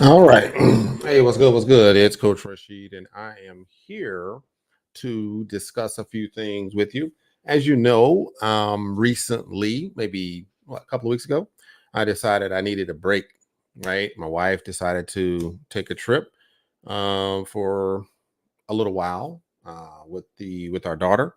All right. Hey, what's good? What's good? It's Coach Rashid, and I am here to discuss a few things with you. As you know, recently, maybe a couple of weeks ago, I decided I needed a break. Right, my wife decided to take a trip for a little while with our daughter,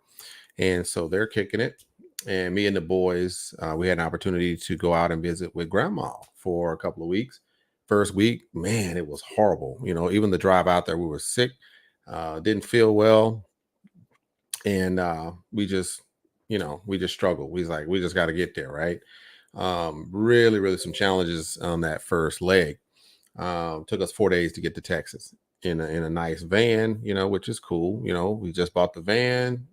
and so they're kicking it. And me and the boys, we had an opportunity to go out and visit with grandma for a couple of weeks. First week, man, it was horrible. Even the drive out there, we were sick, didn't feel well, and we just struggled. We was like, we just got to get there, right? Really, really some challenges on that first leg. Took us 4 days to get to Texas in a nice van, which is cool. We just bought the van,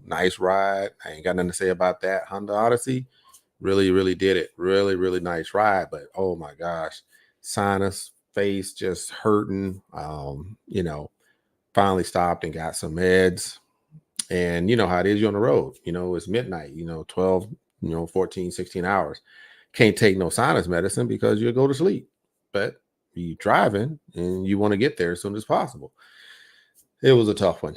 nice ride. I ain't got nothing to say about that. Honda Odyssey really, really did it. Really, really nice ride. But oh my gosh, sinus, face just hurting. Finally stopped and got some meds. And you know how it is, you're on the road. It's midnight, 12, 14, 16 hours. Can't take no sinus medicine because you'll go to sleep. But you driving and you want to get there as soon as possible. It was a tough one.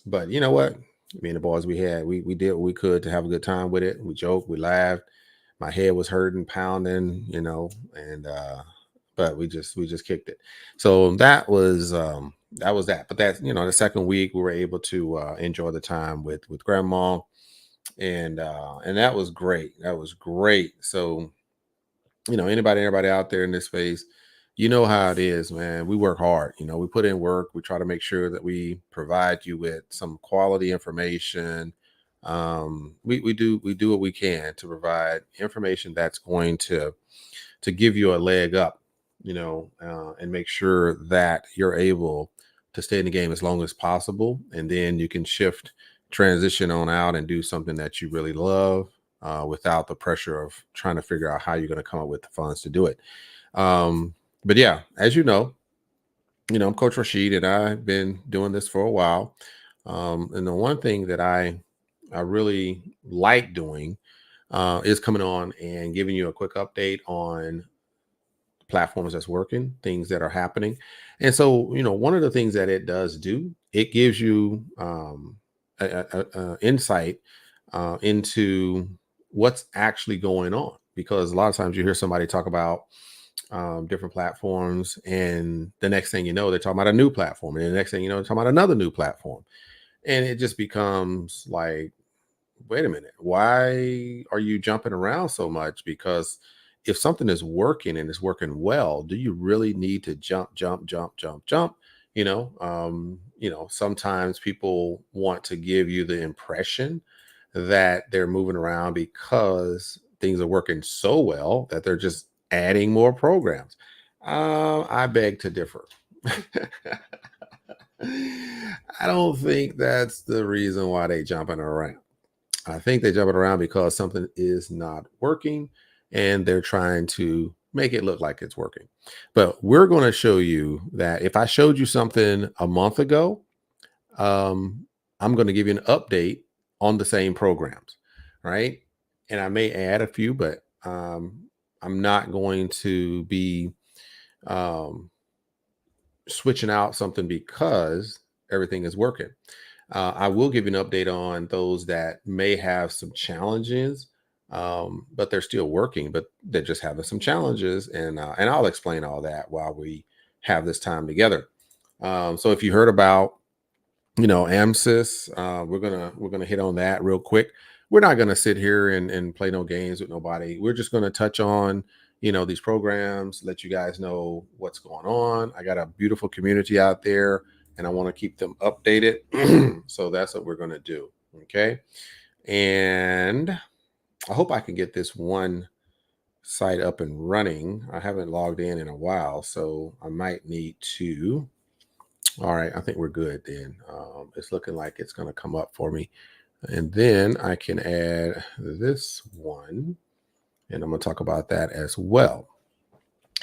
But you know what? Me and the boys, we did what we could to have a good time with it. We joked, we laughed. My head was hurting, pounding, and but we just kicked it. So that was that. But that's the second week we were able to enjoy the time with grandma, and that was great. That was great. So anybody out there in this space, you know how it is, man. We work hard. We put in work. We try to make sure that we provide you with some quality information. We do what we can to provide information that's going to give you a leg up, and make sure that you're able to stay in the game as long as possible, and then you can transition on out and do something that you really love, without the pressure of trying to figure out how you're going to come up with the funds to do it. But yeah, as I'm Coach Rashid, and I've been doing this for a while. And the one thing that I really like doing is coming on and giving you a quick update on platforms that's working, things that are happening. And so, one of the things that it does do, it gives you insight into what's actually going on. Because a lot of times you hear somebody talk about different platforms, and the next thing you know, they're talking about a new platform, and the next thing you know, they're talking about another new platform, and it just becomes like, wait a minute, why are you jumping around so much? Because if something is working and it's working well, do you really need to jump, jump, jump, jump, jump? Sometimes people want to give you the impression that they're moving around because things are working so well that they're just adding more programs. I beg to differ. I don't think that's the reason why they jumping around. I think they jump it around because something is not working and they're trying to make it look like it's working. But we're going to show you that if I showed you something a month ago, um, I'm going to give you an update on the same programs, right? And I may add a few, but I'm not going to be um, switching out something because everything is working. I will give you an update on those that may have some challenges, but they're still working, but they're just having some challenges, and I'll explain all that while we have this time together. So if you heard about AMSIS, we're gonna hit on that real quick. We're not gonna sit here and play no games with nobody. We're just gonna touch on these programs, let you guys know what's going on. I got a beautiful community out there, and I want to keep them updated. So that's what we're gonna do. Okay, and I hope I can get this one site up and running. I haven't logged in a while, so I might need to. All right, I think we're good then. It's looking like it's going to come up for me. And then I can add this one, and I'm going to talk about that as well.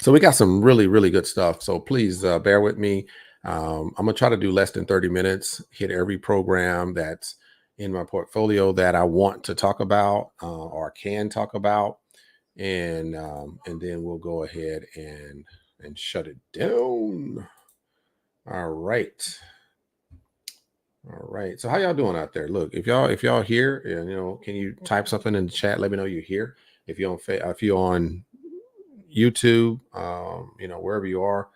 So we got some really, really good stuff. So please bear with me. I'm going to try to do less than 30 minutes, hit every program that's in my portfolio that I want to talk about or can talk about. and then we'll go ahead and shut it down. All right. All right. So how y'all doing out there? Look, if y'all here, and can you type something in the chat? Let me know you're here. If you're on YouTube, wherever you are,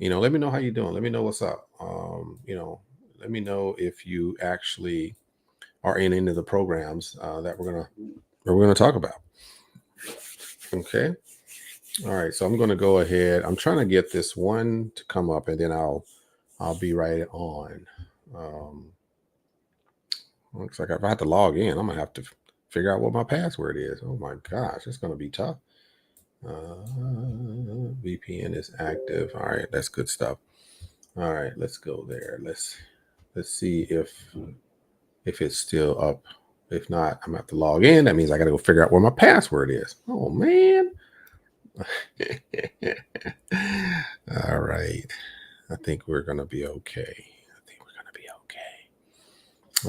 let me know how you're doing. Let me know what's up. Let me know if you actually are in any of the programs that we're gonna talk about. Okay. All right. So I'm gonna go ahead. I'm trying to get this one to come up, and then I'll be right on. Um, Looks like if I have to log in, I'm gonna have to figure out what my password is. Oh my gosh, it's gonna be tough. VPN is active. All right, that's good stuff. All right, let's go there. Let's see if it's still up. If not, I'm gonna have to log in. That means I gotta go figure out where my password is. Oh man. All right. I think we're gonna be okay. I think we're gonna be okay.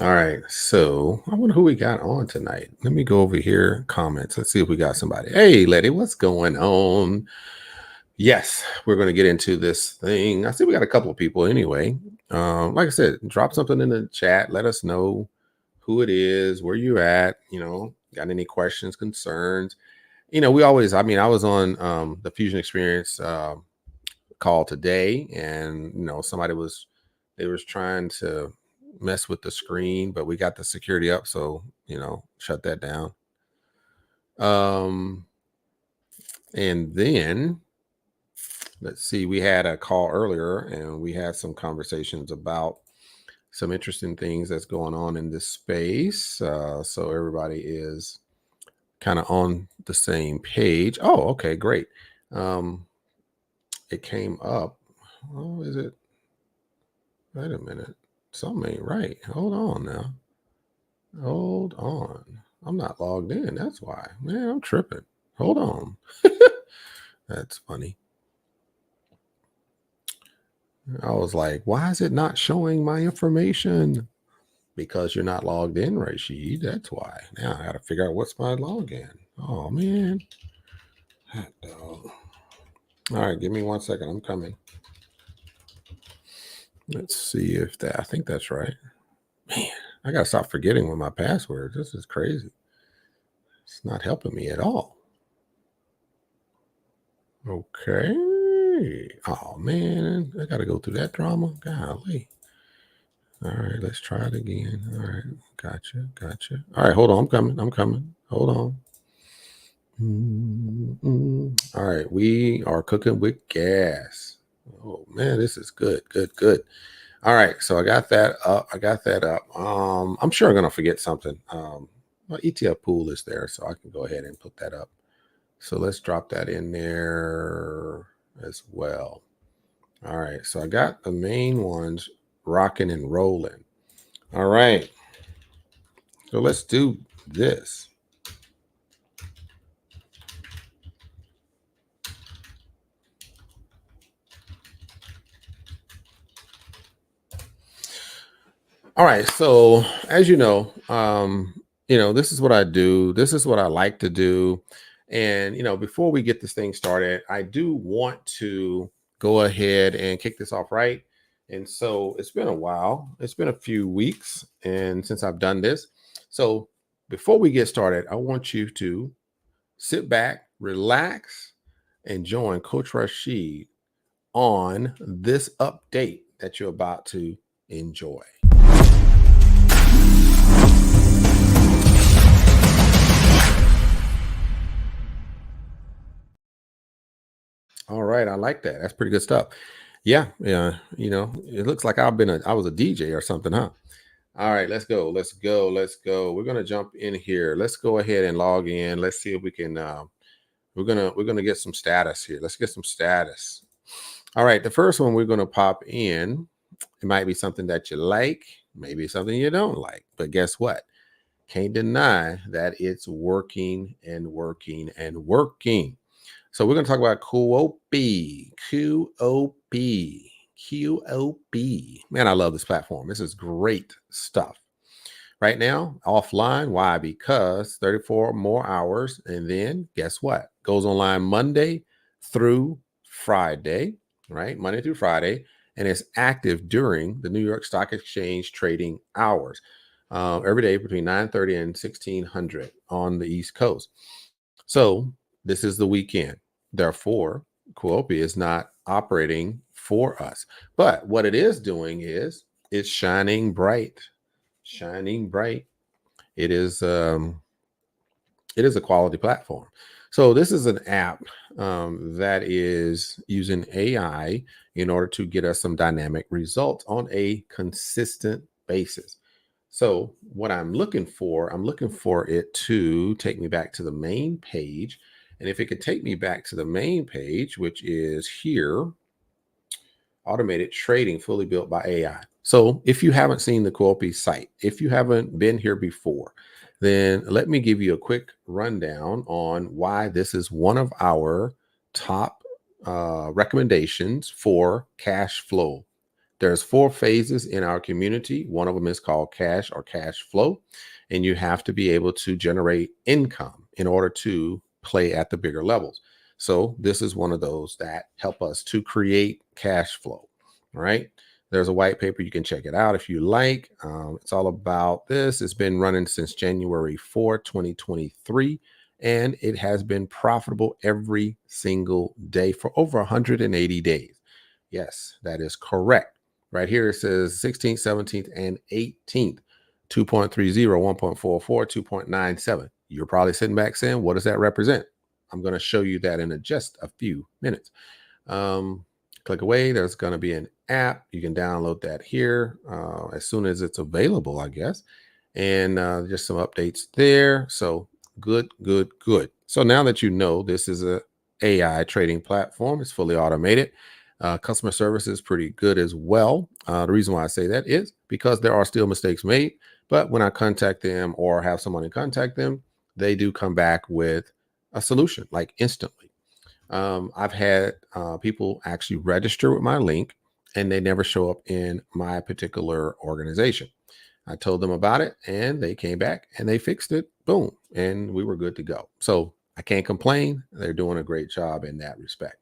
All right. So I wonder who we got on tonight. Let me go over here. Comments. Let's see if we got somebody. Hey, Letty, what's going on? Yes, we're going to get into this thing. I see we got a couple of people anyway. Like I said, drop something in the chat. Let us know who it is, where you at. Got any questions, concerns? We always. I mean, I was on the Fusion Experience call today, and somebody was trying to mess with the screen, but we got the security up, so shut that down. And then let's see, we had a call earlier and we had some conversations about some interesting things that's going on in this space. So everybody is kind of on the same page. Oh, okay, great. It came up. Oh, is it? Wait a minute. Something ain't right. Hold on now. Hold on. I'm not logged in. That's why. Man, I'm tripping. Hold on. That's funny. I was like, why is it not showing my information? Because you're not logged in, Rashid. That's why. Now I got to figure out what's my login. Oh, man. Hot dog. All right, give me 1 second. I'm coming. Let's see if that, I think that's right. Man, I got to stop forgetting what my password. This is crazy. It's not helping me at all. Okay. Oh, man. I got to go through that drama. Golly. All right, let's try it again. All right, gotcha. All right, hold on. I'm coming. Hold on. All right, we are cooking with gas. Oh man, this is good. All right, so I got that up. I'm sure I'm gonna forget something. My ETF pool is there, so I can go ahead and put that up. So let's drop that in there as well. All right, so I got the main ones rocking and rolling. All right, so let's do this. All right, so as this is what I do. This is what I like to do. And before we get this thing started, I do want to go ahead and kick this off right. And so it's been a while. It's been a few weeks and since I've done this. So before we get started, I want you to sit back, relax, and join Coach Rashid on this update that you're about to enjoy. All right, I like that. That's pretty good stuff. Yeah, it looks like I was a DJ or something, huh? All right, let's go. We're gonna jump in here. Let's go ahead and log in. Let's see if we can. We're gonna get some status here. Let's get some status. All right, the first one we're gonna pop in. It might be something that you like, maybe something you don't like, but guess what? Can't deny that it's working and working and working. So we're going to talk about QOP. QOP. Man, I love this platform. This is great stuff. Right now, offline. Why? Because 34 more hours. And then guess what? Goes online Monday through Friday, right? Monday through Friday. And it's active during the New York Stock Exchange trading hours, every day between 9:30 and 1600 on the East Coast. So this is the weekend. Therefore, Kuopi is not operating for us. But what it is doing is it's shining bright, shining bright. It is it is a quality platform. So this is an app that is using AI in order to get us some dynamic results on a consistent basis. So what I'm looking for it to take me back to the main page. And if it could take me back to the main page, which is here, automated trading fully built by AI. So if you haven't seen the Coopy site, if you haven't been here before, then let me give you a quick rundown on why this is one of our top recommendations for cash flow. There's four phases in our community. One of them is called cash or cash flow, and you have to be able to generate income in order to play at the bigger levels. So this is one of those that help us to create cash flow. All right. There's a white paper. You can check it out if you like. It's all about this. It's been running since January 4, 2023, and it has been profitable every single day for over 180 days. Yes, that is correct. Right here it says 16th, 17th, and 18th, 2.30, 1.44, 2.97. You're probably sitting back saying, what does that represent? I'm going to show you that in just a few minutes. Click away. There's going to be an app. You can download that here as soon as it's available, I guess. And just some updates there. So good, good, good. So now that you know this is a AI trading platform, it's fully automated. Customer service is pretty good as well. The reason why I say that is because there are still mistakes made. But when I contact them or have someone contact them, they do come back with a solution like instantly. I've had people actually register with my link and they never show up in my particular organization. I told them about it and they came back and they fixed it. Boom. And we were good to go. So I can't complain. They're doing a great job in that respect.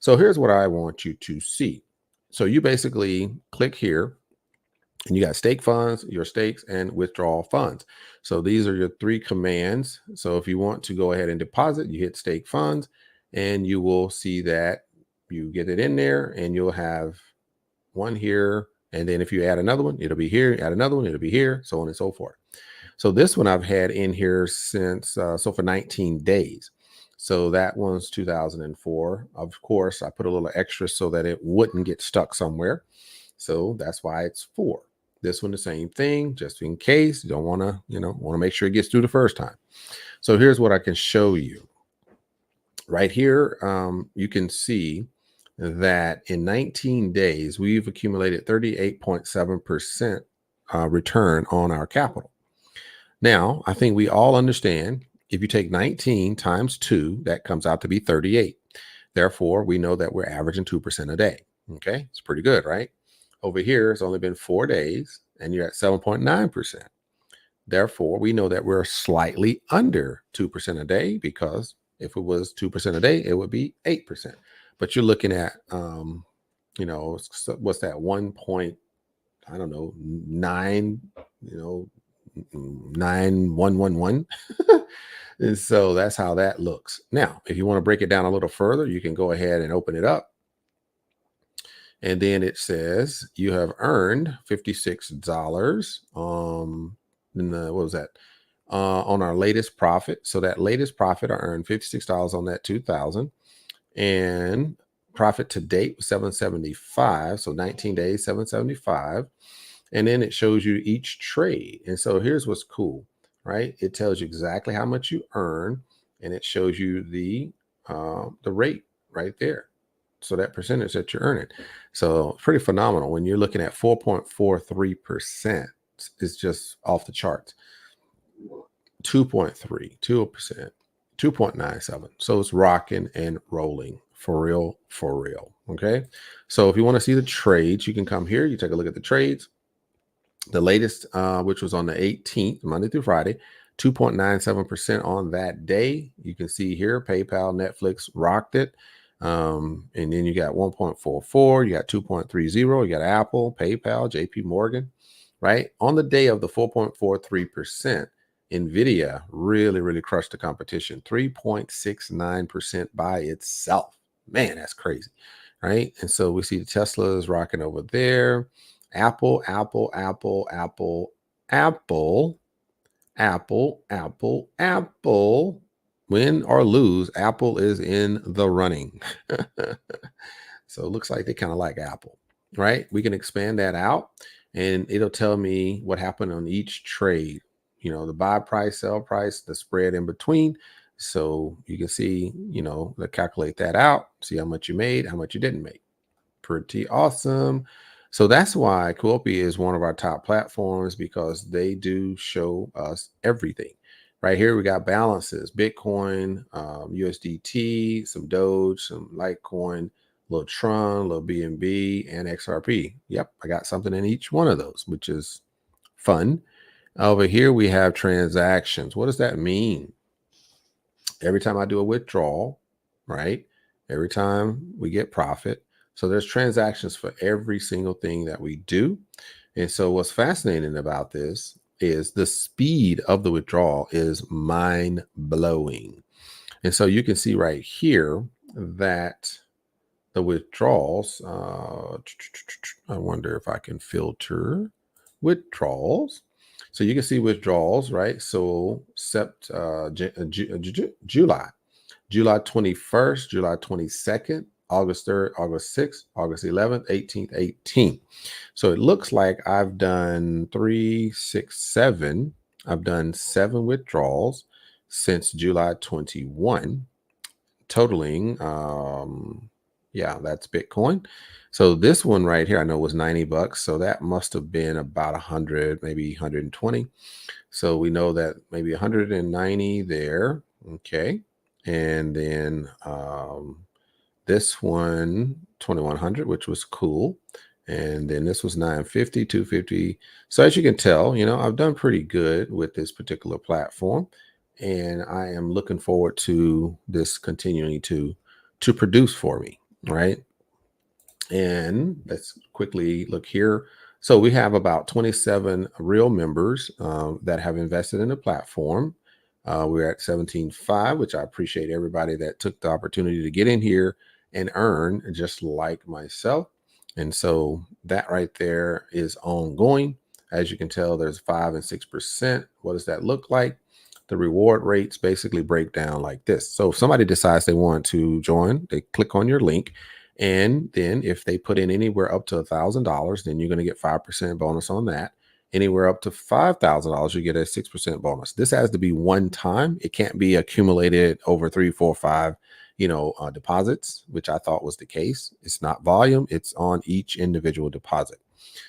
So here's what I want you to see. So you basically click here and you got stake funds, your stakes, and withdrawal funds. So these are your three commands. So if you want to go ahead and deposit, you hit stake funds and you will see that you get it in there and you'll have one here. And then if you add another one, it'll be here, add another one, it'll be here, so on and so forth. So this one I've had in here since, so for 19 days. So that one's 2004. Of course, I put a little extra so that it wouldn't get stuck somewhere. So that's why it's 4. This one, the same thing, just in case you don't want to, want to make sure it gets through the first time. So here's what I can show you. Right here, you can see that in 19 days, we've accumulated 38.7% return on our capital. Now, I think we all understand if you take 19 times 2, that comes out to be 38. Therefore, we know that we're averaging 2% a day. Okay, it's pretty good, right? Over here, it's only been 4 days and you're at 7.9%. Therefore, we know that we're slightly under 2% a day because if it was 2% a day, it would be 8%. But you're looking at, what's that 1 point, I don't know, 9, 9111. And so that's how that looks. Now, if you want to break it down a little further, you can go ahead and open it up. And then it says you have earned $56 what was that? On our latest profit. So that latest profit, I earned $56 on that 2000, and profit to date was 775. So 19 days, 775. And then it shows you each trade. And so here's what's cool, right? It tells you exactly how much you earn, and it shows you the rate right there. So that percentage that you're earning. So pretty phenomenal. When you're looking at 4.43%, it's just off the charts. 2.3, 2%, 2.97. So it's rocking and rolling for real, for real. Okay. So if you want to see the trades, you can come here. You take a look at the trades. The latest, which was on the 18th, Monday through Friday, 2.97% on that day. You can see here PayPal, Netflix rocked it. And then you got 1.44, you got 2.30, you got Apple, PayPal, JP Morgan, right? On the day of the 4.43%, Nvidia really, really crushed the competition, 3.69% by itself. Man, that's crazy, right? And so we see the Tesla is rocking over there. Apple, Apple, Apple, Apple, Apple, Apple, Apple, Apple. Win or lose, Apple is in the running. So it looks like they kind of like Apple, right? We can expand that out and it'll tell me what happened on each trade, the buy price, sell price, the spread in between. So you can see, calculate that out, see how much you made, how much you didn't make. Pretty awesome. So that's why Quilpie is one of our top platforms, because they do show us everything. Right here, we got balances: Bitcoin, USDT, some Doge, some Litecoin, little Tron, little BNB, and XRP. Yep, I got something in each one of those, which is fun. Over here, we have transactions. What does that mean? Every time I do a withdrawal, right? Every time we get profit. So there's transactions for every single thing that we do. And so what's fascinating about this is the speed of the withdrawal is mind blowing. And so you can see right here that the withdrawals, I wonder if I can filter withdrawals. So you can see withdrawals, right? So July 21st, July 22nd, August 3rd, August 6th, August 11th, 18th, 18th. So it looks like I've done 3, 6, 7. I've done 7 withdrawals since July 21, totaling, yeah, that's Bitcoin. So this one right here, I know was $90. So that must have been about 100, maybe 120. So we know that maybe 190 there. Okay. And then this one, 2100, which was cool. And then this was 950, 250. So as you can tell, I've done pretty good with this particular platform. And I am looking forward to this continuing to produce for me, right? And let's quickly look here. So we have about 27 real members that have invested in the platform. We're at 17.5, which I appreciate everybody that took the opportunity to get in here and earn, just like myself. And so that right there is ongoing. As you can tell, there's 5 and 6%. What does that look like? The reward rates basically break down like this. So if somebody decides they want to join, they click on your link. And then if they put in anywhere up to $1,000, then you're going to get 5% bonus on that. Anywhere up to $5,000, you get a 6% bonus. This has to be one time. It can't be accumulated over 3, 4, 5, deposits, which I thought was the case. It's not volume. It's on each individual deposit.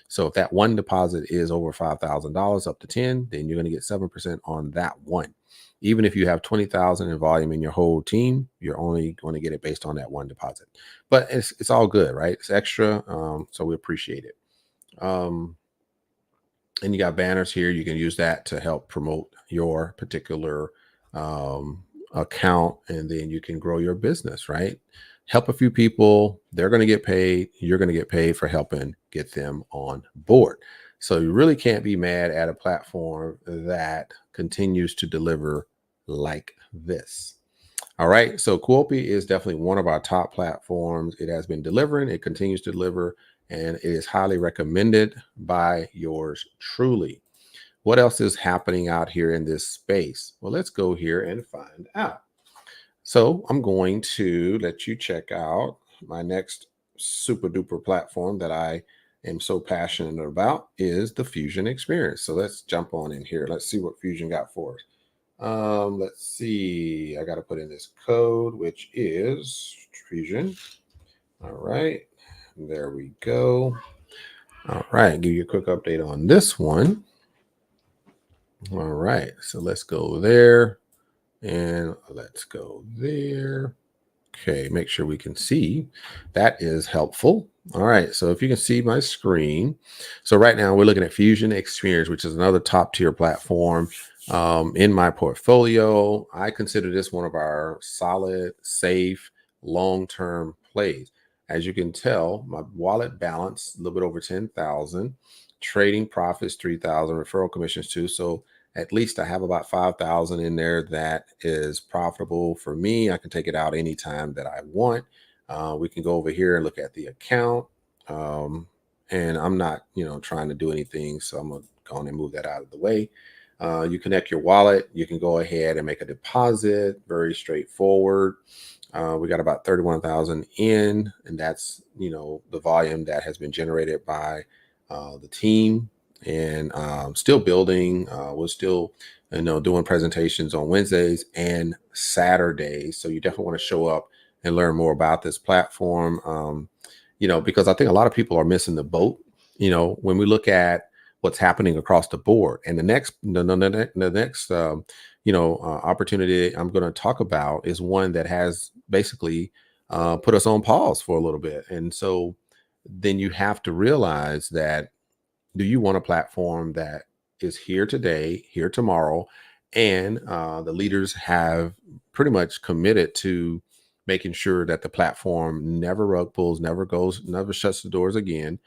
So if that one deposit is over $5,000 up to 10, then you're going to get 7% on that one. Even if you have 20,000 in volume in your whole team, you're only going to get it based on that one deposit. But it's all good, right? It's extra, so we appreciate it. And you got banners here. You can use that to help promote your particular account, and then you can grow your business, right? Help a few people. They're going to get paid. You're going to get paid for helping get them on board. So you really can't be mad at a platform that continues to deliver like this. All right. So Quilpie is definitely one of our top platforms. It has been delivering. It continues to deliver, and it is highly recommended by yours truly. What else is happening out here in this space? Well, let's go here and find out. So I'm going to let you check out my next super duper platform that I am so passionate about is the Fusion experience. So let's jump on in here. Let's see what Fusion got for us. Let's see. I got to put in this code, which is Fusion. All right. There we go. All right. Give you a quick update on this one. All right. So let's go there and let's go there. Okay, make sure we can see. That is helpful. All right, so if you can see my screen. So right now we're looking at Fusion Experience, which is another top tier platform in my portfolio. I consider this one of our solid, safe, long-term plays. As you can tell, my wallet balance a little bit over 10,000, trading profits 3,000, referral commissions too. So at least I have about 5,000 in there that is profitable for me. I can take it out anytime that I want. We can go over here and look at the account. Um, and I'm not, trying to do anything. So I'm going to go on and move that out of the way. You connect your wallet. You can go ahead and make a deposit. Very straightforward. We got about 31,000 in, and that's, the volume that has been generated by the team, and still building. We're still, doing presentations on Wednesdays and Saturdays. So you definitely want to show up and learn more about this platform. Because I think a lot of people are missing the boat. When we look at what's happening across the board, and the next opportunity I'm going to talk about is one that has basically put us on pause for a little bit. And so then you have to realize that, do you want a platform that is here today, here tomorrow, and the leaders have pretty much committed to making sure that the platform never rug pulls, never shuts the doors again.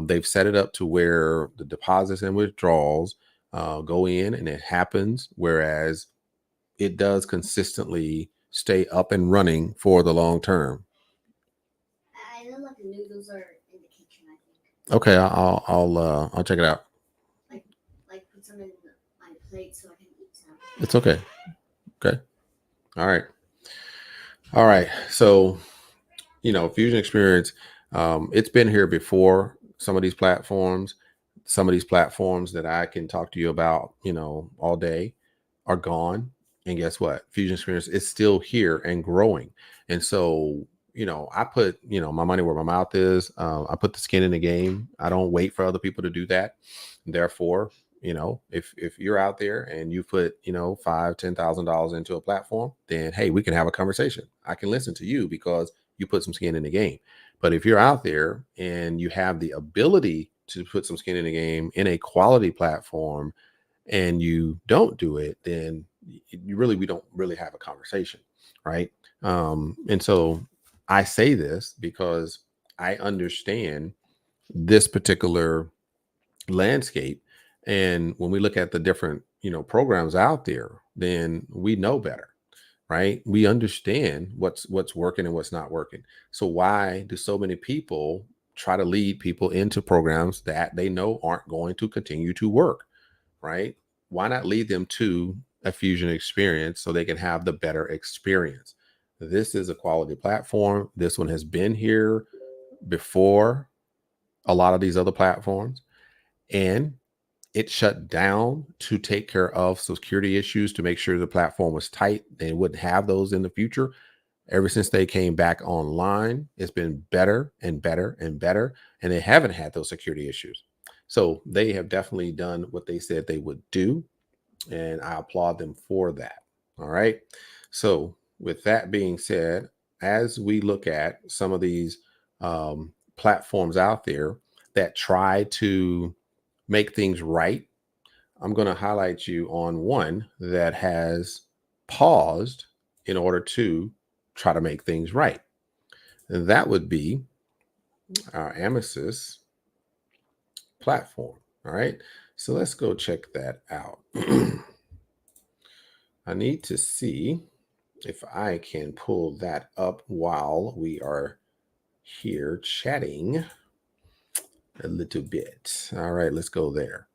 They've set it up to where the deposits and withdrawals go in and it happens, whereas it does consistently stay up and running for the long term. I know like the noodles are in the kitchen, I think. Okay, I'll check it out. Like like put some in my plate so I can eat some. It's okay. Okay. All right. All right. So, Fusion Experience, it's been here before. Some of these platforms that I can talk to you about, all day are gone. And guess what? Fusion Experience is still here and growing. And so, I put, my money where my mouth is. I put the skin in the game. I don't wait for other people to do that. Therefore, if you're out there and you put, $5,000, $10,000 into a platform, then hey, we can have a conversation. I can listen to you because you put some skin in the game. But if you're out there and you have the ability to put some skin in the game in a quality platform and you don't do it, then we don't really have a conversation, right? And so I say this because I understand this particular landscape, and when we look at the different programs out there, then we know better, right? We understand what's working and what's not working. So why do so many people try to lead people into programs that they know aren't going to continue to work, right? Why not lead them to a Fusion experience so they can have the better experience? This is a quality platform. This one has been here before a lot of these other platforms, and it shut down to take care of security issues to make sure the platform was tight and wouldn't have those in the future. Ever since they came back online, it's been better and better and better, and they haven't had those security issues. So they have definitely done what they said they would do, and I applaud them for that. All right. So, with that being said, as we look at some of these platforms out there that try to make things right, I'm going to highlight you on one that has paused in order to try to make things right. And that would be our Amethyst platform. All right. So let's go check that out. I need to see if I can pull that up while we are here chatting a little bit. All right, let's go there.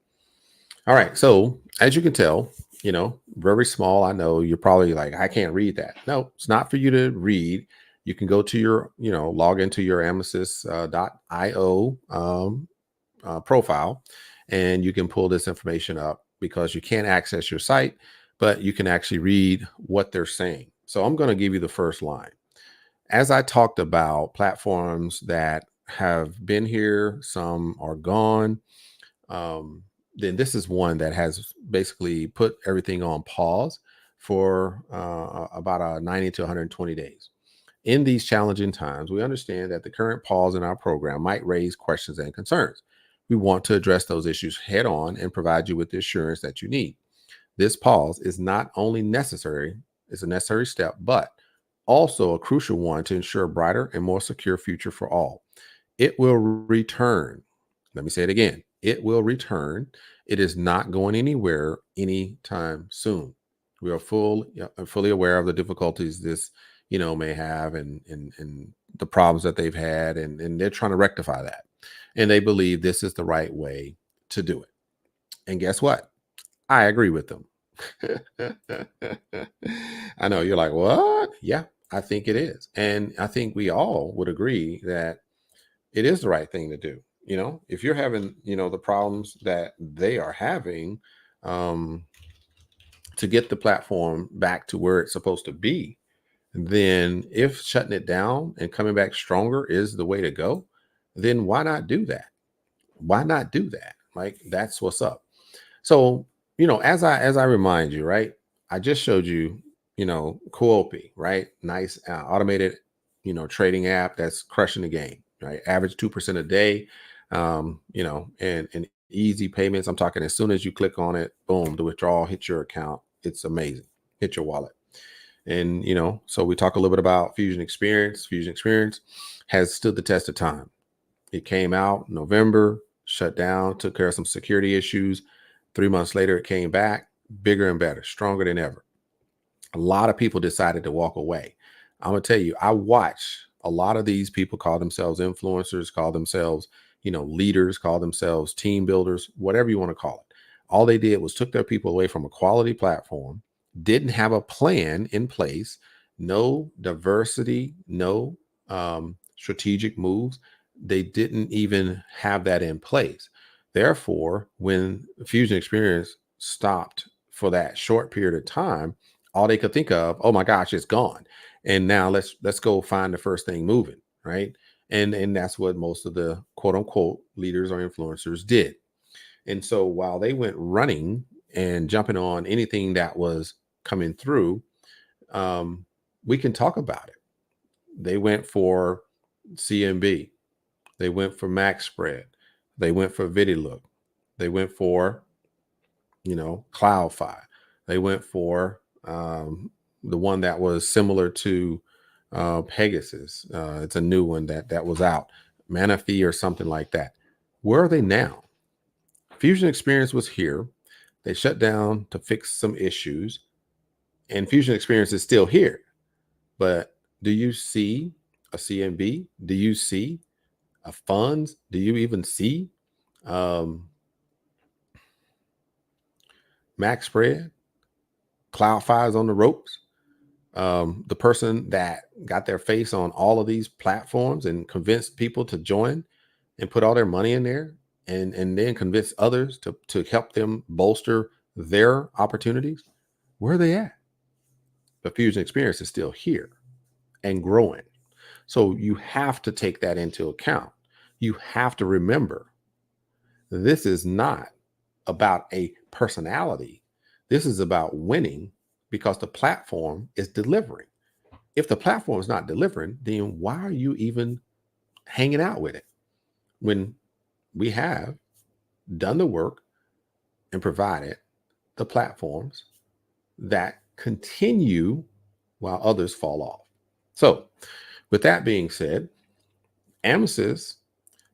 All right. So as you can tell, very small. I know you're probably like, I can't read that. No, it's not for you to read. You can go to your, log into your amethyst.io profile, and you can pull this information up because you can't access your site, but you can actually read what they're saying. So I'm going to give you the first line. As I talked about platforms that have been here, some are gone, then this is one that has basically put everything on pause for about 90 to 120 days. In these challenging times, we understand that the current pause in our program might raise questions and concerns. We want to address those issues head on and provide you with the assurance that you need. This pause is not only necessary, it's a necessary step, but also a crucial one to ensure a brighter and more secure future for all. It will return. Let me say it again. It will return. It is not going anywhere anytime soon. We are fully aware of the difficulties this, may have, and the problems that they've had, and they're trying to rectify that. And they believe this is the right way to do it. And guess what? I agree with them. I know you're like, what? Yeah, I think it is. And I think we all would agree that it is the right thing to do. If you're having, the problems that they are having, um, to get the platform back to where it's supposed to be, then if shutting it down and coming back stronger is the way to go, then why not do that? Why not do that? Like, that's what's up. So, as I remind you, right? I just showed you, Coopy, right? Nice automated, trading app that's crushing the game, right? Average 2% a day, and easy payments. I'm talking as soon as you click on it, boom, the withdrawal hits your account. It's amazing. Hit your wallet. And, so we talk a little bit about Fusion Experience. Fusion Experience has stood the test of time. It came out in November, shut down, took care of some security issues. 3 months later, it came back bigger and better, stronger than ever. A lot of people decided to walk away. I'm gonna tell you, I watch a lot of these people call themselves influencers, call themselves, leaders, call themselves team builders, whatever you want to call it. All they did was took their people away from a quality platform, didn't have a plan in place, no diversity, no strategic moves. They didn't even have that in place. Therefore, when Fusion Experience stopped for that short period of time, all they could think of, oh my gosh, it's gone. And now let's go find the first thing moving, right? And that's what most of the quote unquote leaders or influencers did. And so while they went running and jumping on anything that was coming through, um, we can talk about it. They went for CMB, they went for Max Spread, they went for VidiLook, they went for CloudFi. They went for the one that was similar to Pegasus. It's a new one that was out, Manaphy or something like that. Where are they now? Fusion Experience was here. They shut down to fix some issues, and Fusion Experience is still here. But do you see a CMB? Do you see a funds? Do you even see um, Max Spread? CloudFi is on the ropes. The person that got their face on all of these platforms and convinced people to join and put all their money in there, and then convince others to help them bolster their opportunities, where are they at? The Fusion Experience is still here and growing. So you have to take that into account. You have to remember, this is not about a personality. This is about winning because the platform is delivering. If the platform is not delivering, then why are you even hanging out with it when we have done the work and provided the platforms that continue while others fall off? So, with that being said, Amesis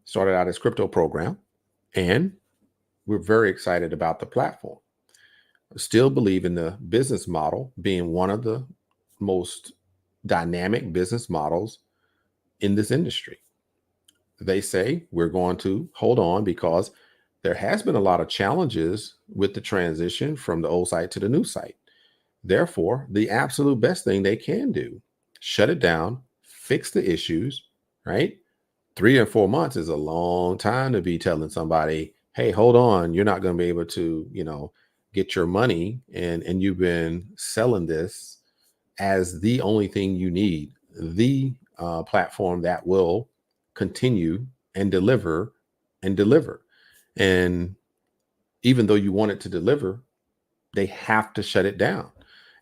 started out as crypto program, and we're very excited about the platform. Still believe in the business model being one of the most dynamic business models in this industry. They say we're going to hold on because there has been a lot of challenges with the transition from the old site to the new site. Therefore, the absolute best thing they can do, shut it down, fix the issues, right? 3 or 4 months is a long time to be telling somebody, hey, hold on, you're not going to be able to, get your money, and you've been selling this as the only thing you need, the platform that will continue and deliver and deliver. And even though you want it to deliver, they have to shut it down.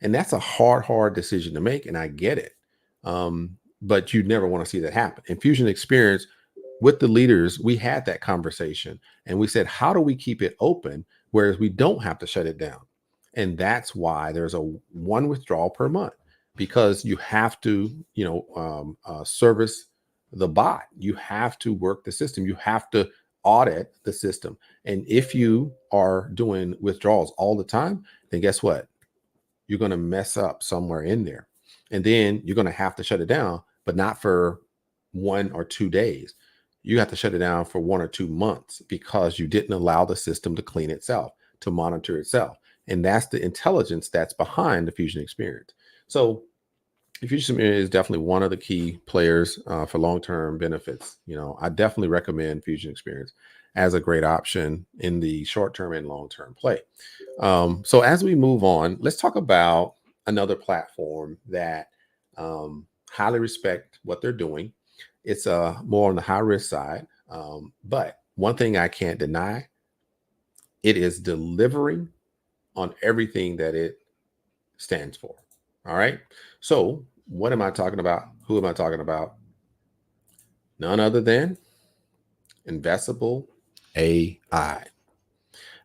And that's a hard decision to make. And I get it. but you never want to see that happen. In Fusion Experience, with the leaders, we had that conversation and we said, how do we keep it open whereas we don't have to shut it down? And that's why there's a one withdrawal per month, because you have to, service the bot. You have to work the system. You have to audit the system. And if you are doing withdrawals all the time, then guess what? You're going to mess up somewhere in there. And then you're going to have to shut it down, but not for 1 or 2 days. You have to shut it down for 1 or 2 months because you didn't allow the system to clean itself, to monitor itself. And that's the intelligence that's behind the Fusion experience. So the Fusion experience is definitely one of the key players for long-term benefits. I definitely recommend Fusion experience as a great option in the short-term and long-term play. So as we move on, let's talk about another platform that highly respect what they're doing. It's more on the high risk side, but one thing I can't deny, it is delivering on everything that it stands for. All right. So what am I talking about? Who am I talking about? None other than investable AI.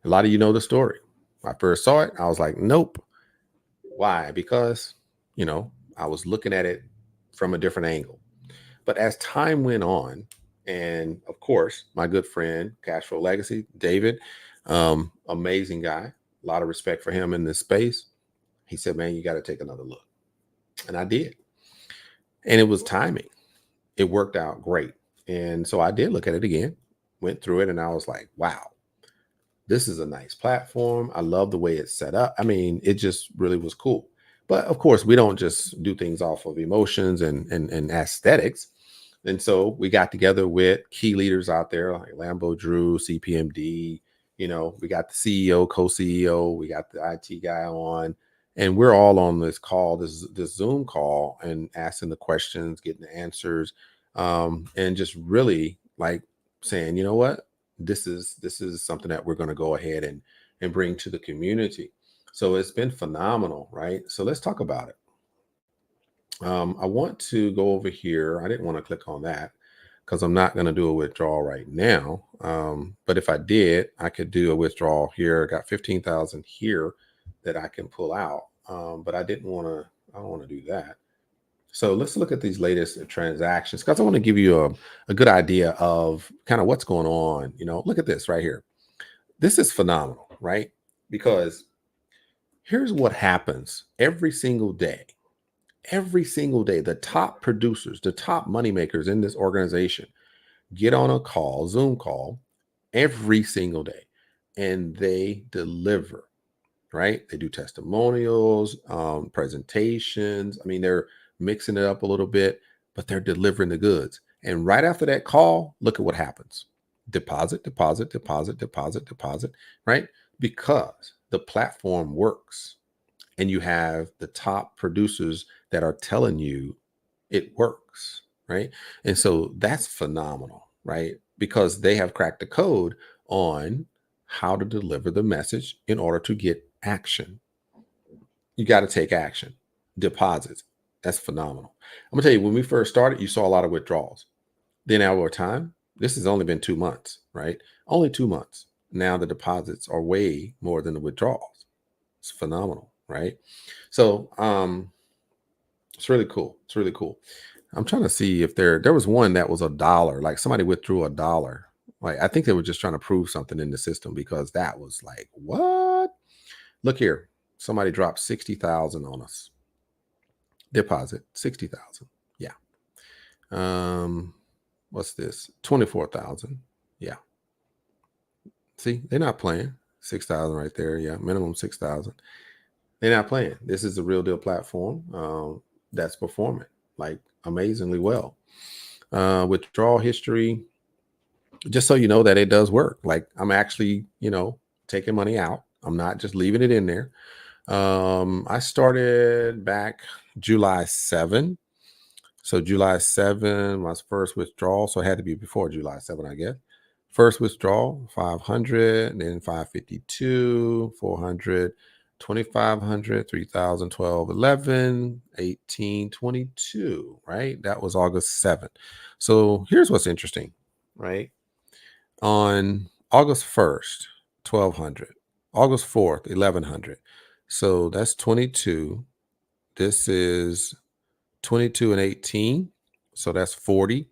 A lot of you know the story. When I first saw it, I was like, nope. Why? Because, I was looking at it from a different angle. But as time went on, and of course, my good friend, Cash Flow Legacy, David, amazing guy, a lot of respect for him in this space. He said, man, you got to take another look. And I did. And it was timing. It worked out great. And so I did look at it again, went through it, and I was like, wow, this is a nice platform. I love the way it's set up. I mean, it just really was cool. But of course, we don't just do things off of emotions and aesthetics. And so we got together with key leaders out there like Lambo Drew, CPMD. We got the CEO, co-CEO, we got the IT guy on, and we're all on this call, this Zoom call, and asking the questions, getting the answers, and just really like saying, you know what, this is something that we're going to go ahead and bring to the community. So it's been phenomenal, right? So let's talk about it. I want to go over here. I didn't want to click on that because I'm not going to do a withdrawal right now. But if I did, I could do a withdrawal here. I got 15,000 here that I can pull out. But I don't want to do that. So let's look at these latest transactions because I want to give you a good idea of kind of what's going on. Look at this right here. This is phenomenal, right? Because here's what happens every single day. Every single day, the top producers, the top moneymakers in this organization get on a call, Zoom call, every single day, and they deliver, right? They do testimonials, presentations. I mean, they're mixing it up a little bit, but they're delivering the goods. And right after that call, look at what happens. Deposit, deposit, deposit, deposit, deposit, right? Because the platform works and you have the top producers that are telling you it works, right? And so that's phenomenal, right? Because they have cracked the code on how to deliver the message in order to get action. You got to take action. Deposits. That's phenomenal. I'm gonna tell you, when we first started, you saw a lot of withdrawals. Then over time, this has only been 2 months, right? Only 2 months. Now the deposits are way more than the withdrawals. It's phenomenal, right? So it's really cool. It's really cool. I'm trying to see if there was one that was $1. Like somebody withdrew $1. Like I think they were just trying to prove something in the system because that was like, what? Look here. Somebody dropped 60,000 on us. Deposit 60,000. Yeah. What's this? 24,000. Yeah. See, they're not playing. 6,000 right there. Yeah, minimum 6,000. They're not playing. This is a real deal platform that's performing like amazingly well. Withdrawal history, just so you know that it does work. Like I'm actually, taking money out. I'm not just leaving it in there. I started back July 7. So July 7 was first withdrawal. So it had to be before July 7, I guess. First withdrawal, 500, then 552, 400, 2,500, 3,000, 12, 11, 18, 22, right? That was August 7th. So here's what's interesting, right? On August 1st, 1,200. August 4th, 1,100. So that's 22. This is 22 and 18. So that's 40,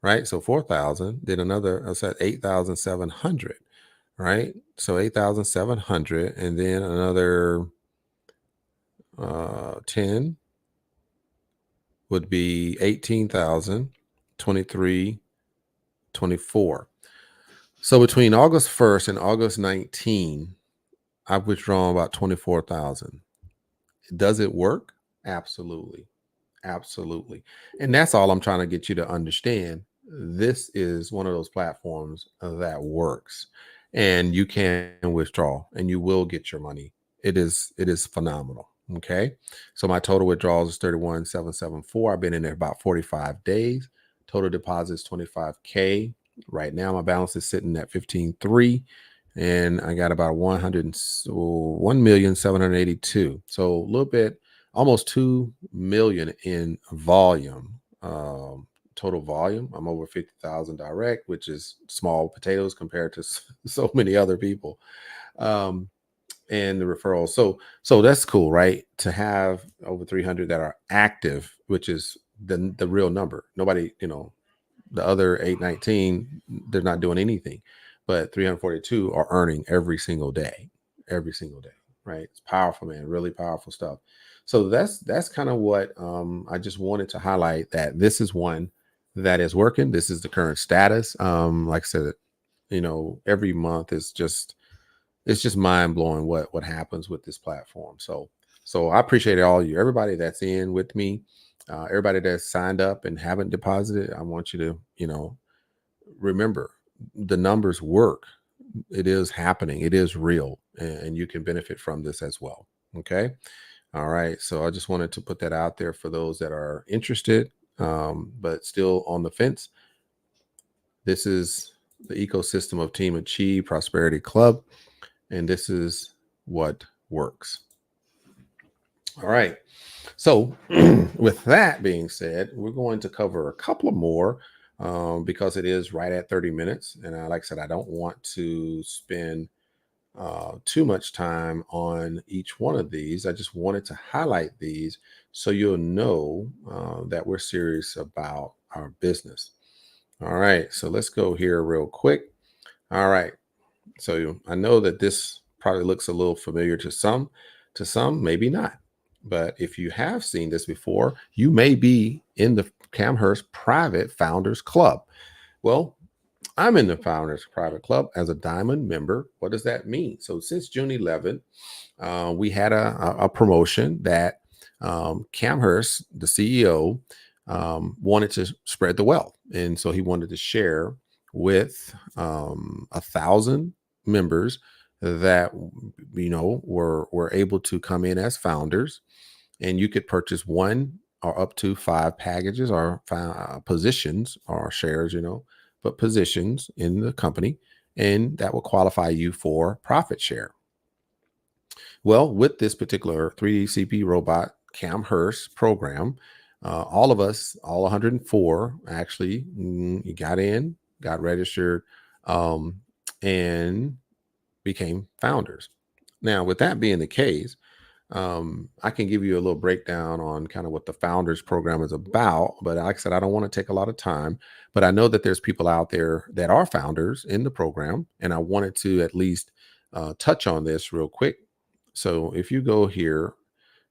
right? So 4,000. Then another, I said 8,700, right? So 8,700. And then another 10 would be 18,000, 23, 24. So between August 1st and August 19, I've withdrawn about 24,000. Does it work? Absolutely. Absolutely. And that's all I'm trying to get you to understand. This is one of those platforms that works, and you can withdraw and you will get your money. It is phenomenal. Okay. So my total withdrawals is 31,774. I've been in there about 45 days. Total deposits 25K. Right now my balance is sitting at 15.3, and I got about 1,782. So a little bit, almost 2 million in volume. Total volume. I'm over 50,000 direct, which is small potatoes compared to so many other people. Um, and the referrals. So that's cool, right? To have over 300 that are active, which is the real number. Nobody, the other 819, they're not doing anything, but 342 are earning every single day, right? It's powerful, man, really powerful stuff. So that's kind of what I just wanted to highlight, that this is one that is working. This is the current status. Like I said, every month is just, it's just mind blowing what happens with this platform. So I appreciate all you, everybody that's in with me, everybody that's signed up and haven't deposited. I want you to, remember, the numbers work. It is happening. It is real, and you can benefit from this as well. Okay. All right. So I just wanted to put that out there for those that are interested, but still on the fence. This is the ecosystem of Team Achieve Prosperity Club, and this is what works. All right. So, with that being said, we're going to cover a couple of more, because it is right at 30 minutes. And like I said, I don't want to spend too much time on each one of these. I just wanted to highlight these so you'll know that we're serious about our business. All right. So, let's go here real quick. All right. So I know that this probably looks a little familiar to some, maybe not. But if you have seen this before, you may be in the Camhurst Private Founders Club. Well, I'm in the Founders Private Club as a diamond member. What does that mean? So since June 11th, we had a promotion that Camhurst, the CEO, wanted to spread the wealth. And so he wanted to share with 1,000 members that were able to come in as founders, and you could purchase one or up to 5 packages or positions or shares, but positions in the company, and that will qualify you for profit share. Well, with this particular 3D CP robot Camhurst program, all of us, all 104, actually, you got in, got registered, um, and became founders. Now, with that being the case, I can give you a little breakdown on kind of what the founders program is about. But like I said, I don't want to take a lot of time, but I know that there's people out there that are founders in the program, and I wanted to at least touch on this real quick. So if you go here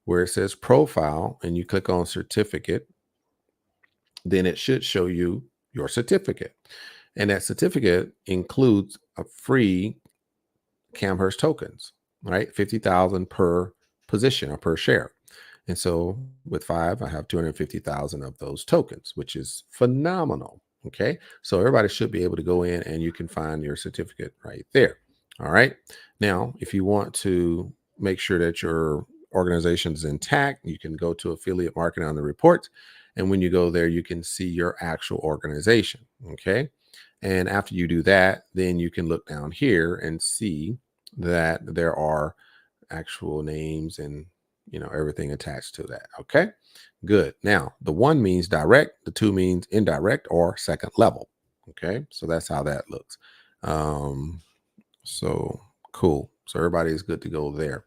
where it says profile and you click on certificate, then it should show you your certificate. And that certificate includes a free Camhurst tokens, right? 50,000 per position or per share. And so with 5, I have 250,000 of those tokens, which is phenomenal. Okay. So everybody should be able to go in and you can find your certificate right there. All right. Now, if you want to make sure that your organization is intact, you can go to affiliate marketing on the reports. And when you go there, you can see your actual organization. Okay. And after you do that, then you can look down here and see that there are actual names and everything attached to that. Okay, good. Now the one means direct, the two means indirect or second level. Okay, so that's how that looks. Um, so cool. So everybody is good to go there.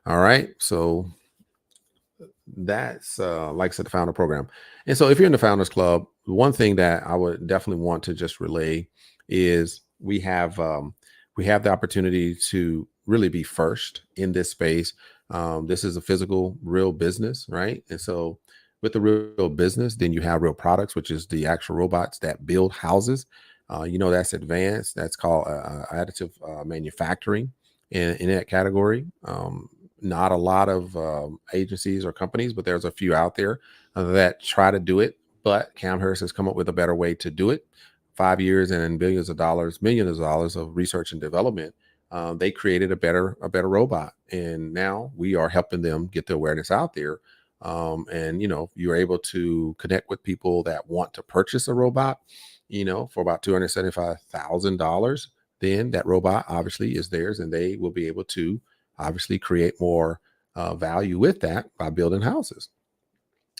All right. So that's like I said, the founder program. And so if you're in the founders club, one thing that I would definitely want to just relay is we have the opportunity to really be first in this space. This is a physical real business, right? And so with the real business, then you have real products, which is the actual robots that build houses. That's advanced. That's called additive manufacturing in that category. Not a lot of agencies or companies, but there's a few out there that try to do it. But Camhurst has come up with a better way to do it. 5 years and billions of dollars, millions of dollars of research and development. They created a better robot, and now we are helping them get the awareness out there. And you're able to connect with people that want to purchase a robot, for about $275,000. Then that robot obviously is theirs, and they will be able to obviously create more value with that by building houses,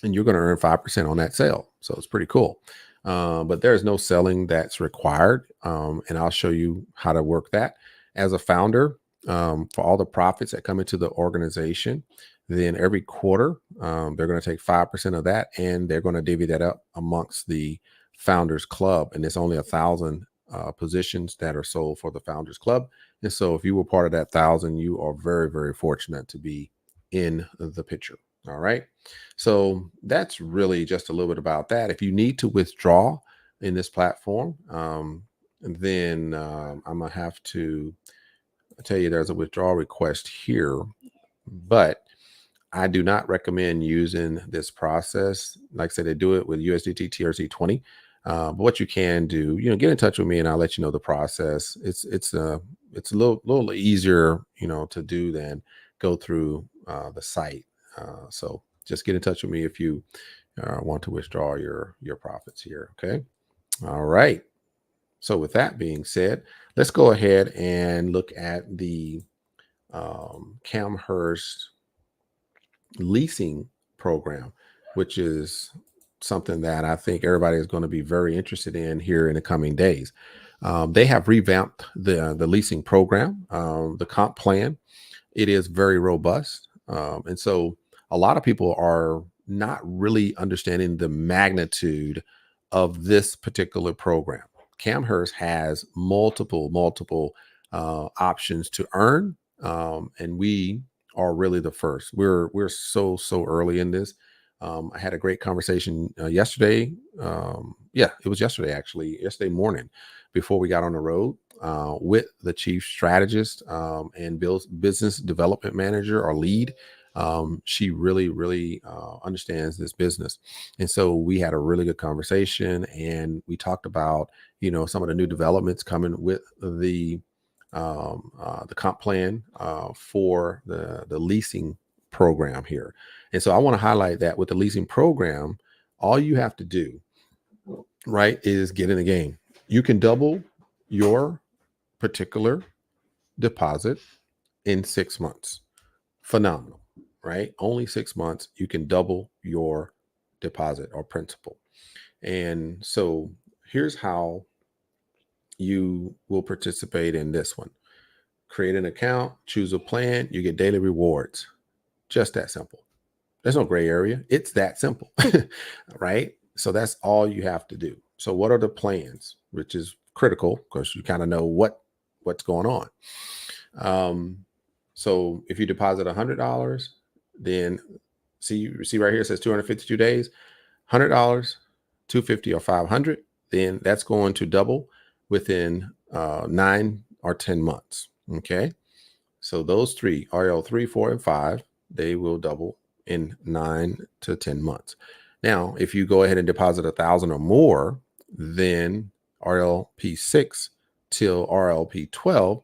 and you're going to earn 5% on that sale. So it's pretty cool. But there's no selling that's required. And I'll show you how to work that as a founder. For all the profits that come into the organization, then every quarter they're going to take 5% of that, and they're going to divvy that up amongst the founders club. And it's only 1,000 positions that are sold for the founders club. And so if you were part of that 1,000, you are very, very fortunate to be in the picture. All right. So that's really just a little bit about that. If you need to withdraw in this platform, then I'm going to have to tell you there's a withdrawal request here, but I do not recommend using this process. Like I said, they do it with USDT TRC20. But what you can do, get in touch with me and I'll let you know the process. It's a little easier, to do than go through the site. So just get in touch with me if you want to withdraw your profits here. Okay. All right. So with that being said, let's go ahead and look at the Camhurst leasing program, which is something that I think everybody is going to be very interested in here in the coming days. They have revamped the leasing program, the comp plan. It is very robust. And so a lot of people are not really understanding the magnitude of this particular program. Camhurst has multiple options to earn, and we are really the first. We're so early in this. I had a great conversation yesterday. Yeah, it was yesterday actually, yesterday morning, before we got on the road with the chief strategist and Bill's business development manager or lead. She really understands this business, and so we had a really good conversation, and we talked about some of the new developments coming with the comp plan for the leasing program here. And so I want to highlight that with the leasing program, all you have to do, right, is get in the game. You can double your particular deposit in 6 months. Phenomenal, right? Only 6 months, you can double your deposit or principal. And so here's how you will participate in this one. Create an account, choose a plan, you get daily rewards. Just that simple. There's no gray area. It's that simple, right? So that's all you have to do. So what are the plans, which is critical because you kind of know what's going on. So if you deposit $100, then see right here, it says 252 days, $100, 250 or 500, then that's going to double within 9 or 10 months. Okay. So those three, RL 3, 4, and 5, they will double in 9 to 10 months. Now, if you go ahead and deposit 1,000 or more, then RLP 6 till RLP 12,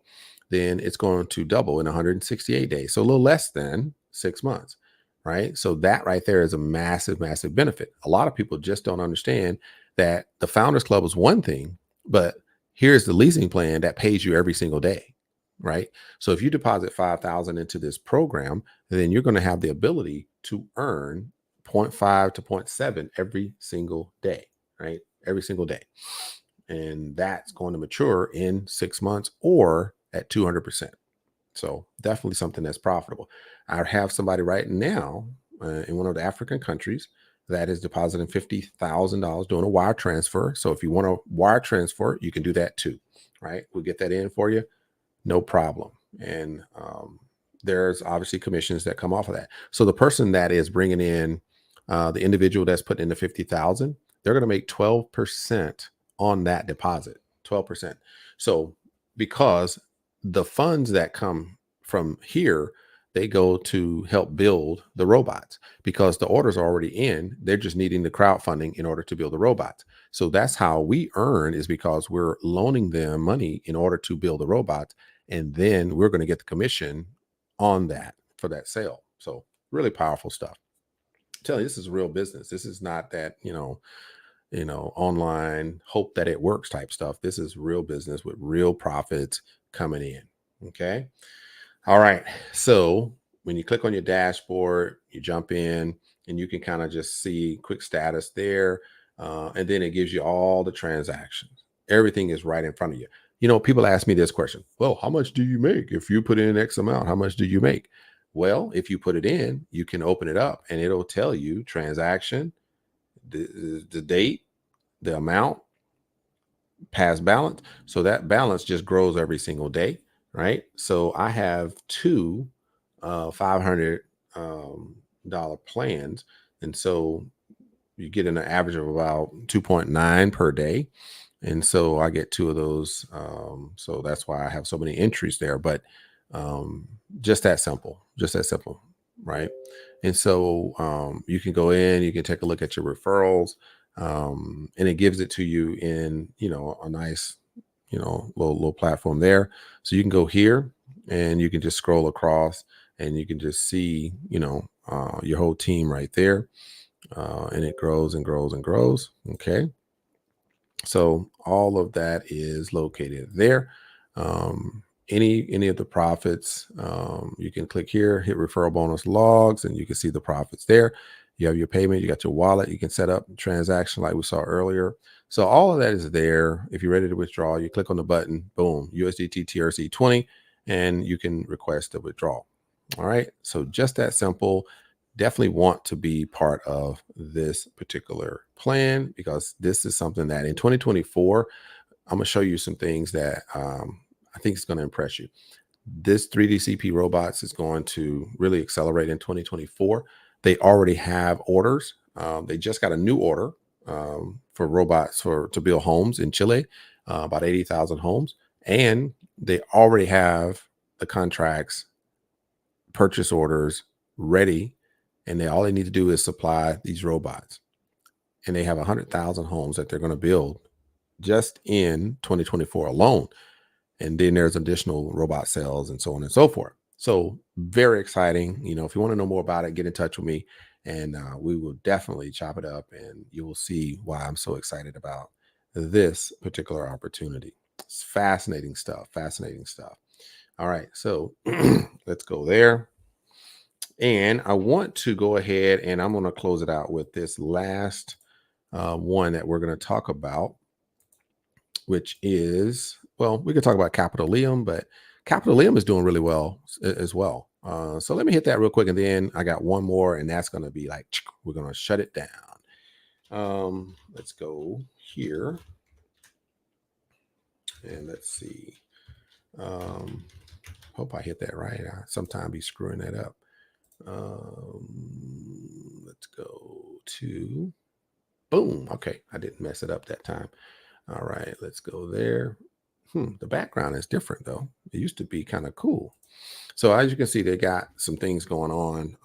then it's going to double in 168 days. So a little less than 6 months, right? So that right there is a massive benefit. A lot of people just don't understand that the Founders Club is one thing, but here's the leasing plan that pays you every single day. right? So if you deposit 5,000 into this program, then you're going to have the ability to earn zero point 0.5 to zero point 0.7 every single day, right? Every single day. And that's going to mature in 6 months or at 200%. So definitely something that's profitable. I have somebody right now in one of the African countries that is depositing $50,000 doing a wire transfer. So if you want a wire transfer, you can do that too, right? We'll get that in for you, no problem. And there's obviously commissions that come off of that. So the person that is bringing in the individual that's putting in the 50,000, they're going to make 12% on that deposit. 12%. So because the funds that come from here, they go to help build the robots because the orders are already in. They're just needing the crowdfunding in order to build the robots. So that's how we earn, is because we're loaning them money in order to build the robots, and then we're going to get the commission on that for that sale. So really powerful stuff. I tell you, this is real business. This is not that, online hope that it works type stuff. This is real business with real profits coming in. Okay. All right. So when you click on your dashboard, you jump in and you can kind of just see quick status there. And then it gives you all the transactions. Everything is right in front of you. People ask me this question. Well, how much do you make? If you put in X amount, how much do you make? Well, if you put it in, you can open it up and it'll tell you transaction, the date, the amount, past balance. So that balance just grows every single day, right? So I have two $500 dollar plans, and so you get an average of about 2.9 per day. And so I get two of those. So that's why I have so many entries there. But um, just that simple, right? And so you can go in, you can take a look at your referrals, and it gives it to you in, a nice, little platform there. So you can go here and you can just scroll across and you can just see, your whole team right there. And it grows and grows and grows. Okay. So all of that is located there. Any of the profits, you can click here, hit referral bonus logs, and you can see the profits there. You have your payment, you got your wallet, you can set up transaction like we saw earlier. So all of that is there. If you're ready to withdraw, you click on the button, boom, USDT TRC 20, and you can request a withdrawal. All right. So just that simple. Definitely want to be part of this particular plan because this is something that in 2024, I'm going to show you some things that I think is going to impress you. This 3D CP robots is going to really accelerate in 2024. They already have orders. They just got a new order for robots to build homes in Chile, about 80,000 homes. And they already have the contracts, purchase orders ready, and all they need to do is supply these robots. And they have 100,000 homes that they're going to build just in 2024 alone. And then there's additional robot sales and so on and so forth. So very exciting. If you want to know more about it, get in touch with me and we will definitely chop it up and you will see why I'm so excited about this particular opportunity. It's fascinating stuff. Fascinating stuff. All right. So let's go there. And I want to go ahead and I'm going to close it out with this last one that we're going to talk about, which is, well, we could talk about Capital Liam, but Capital Liam is doing really well as well. So let me hit that real quick. And then I got one more, and that's going to be like, we're going to shut it down. Let's go here. And let's see. Hope I hit that right. I sometimes be screwing that up. Let's go to, boom. Okay, I didn't mess it up that time. All right, let's go there. The background is different though. It used to be kind of cool. So as you can see, they got some things going on.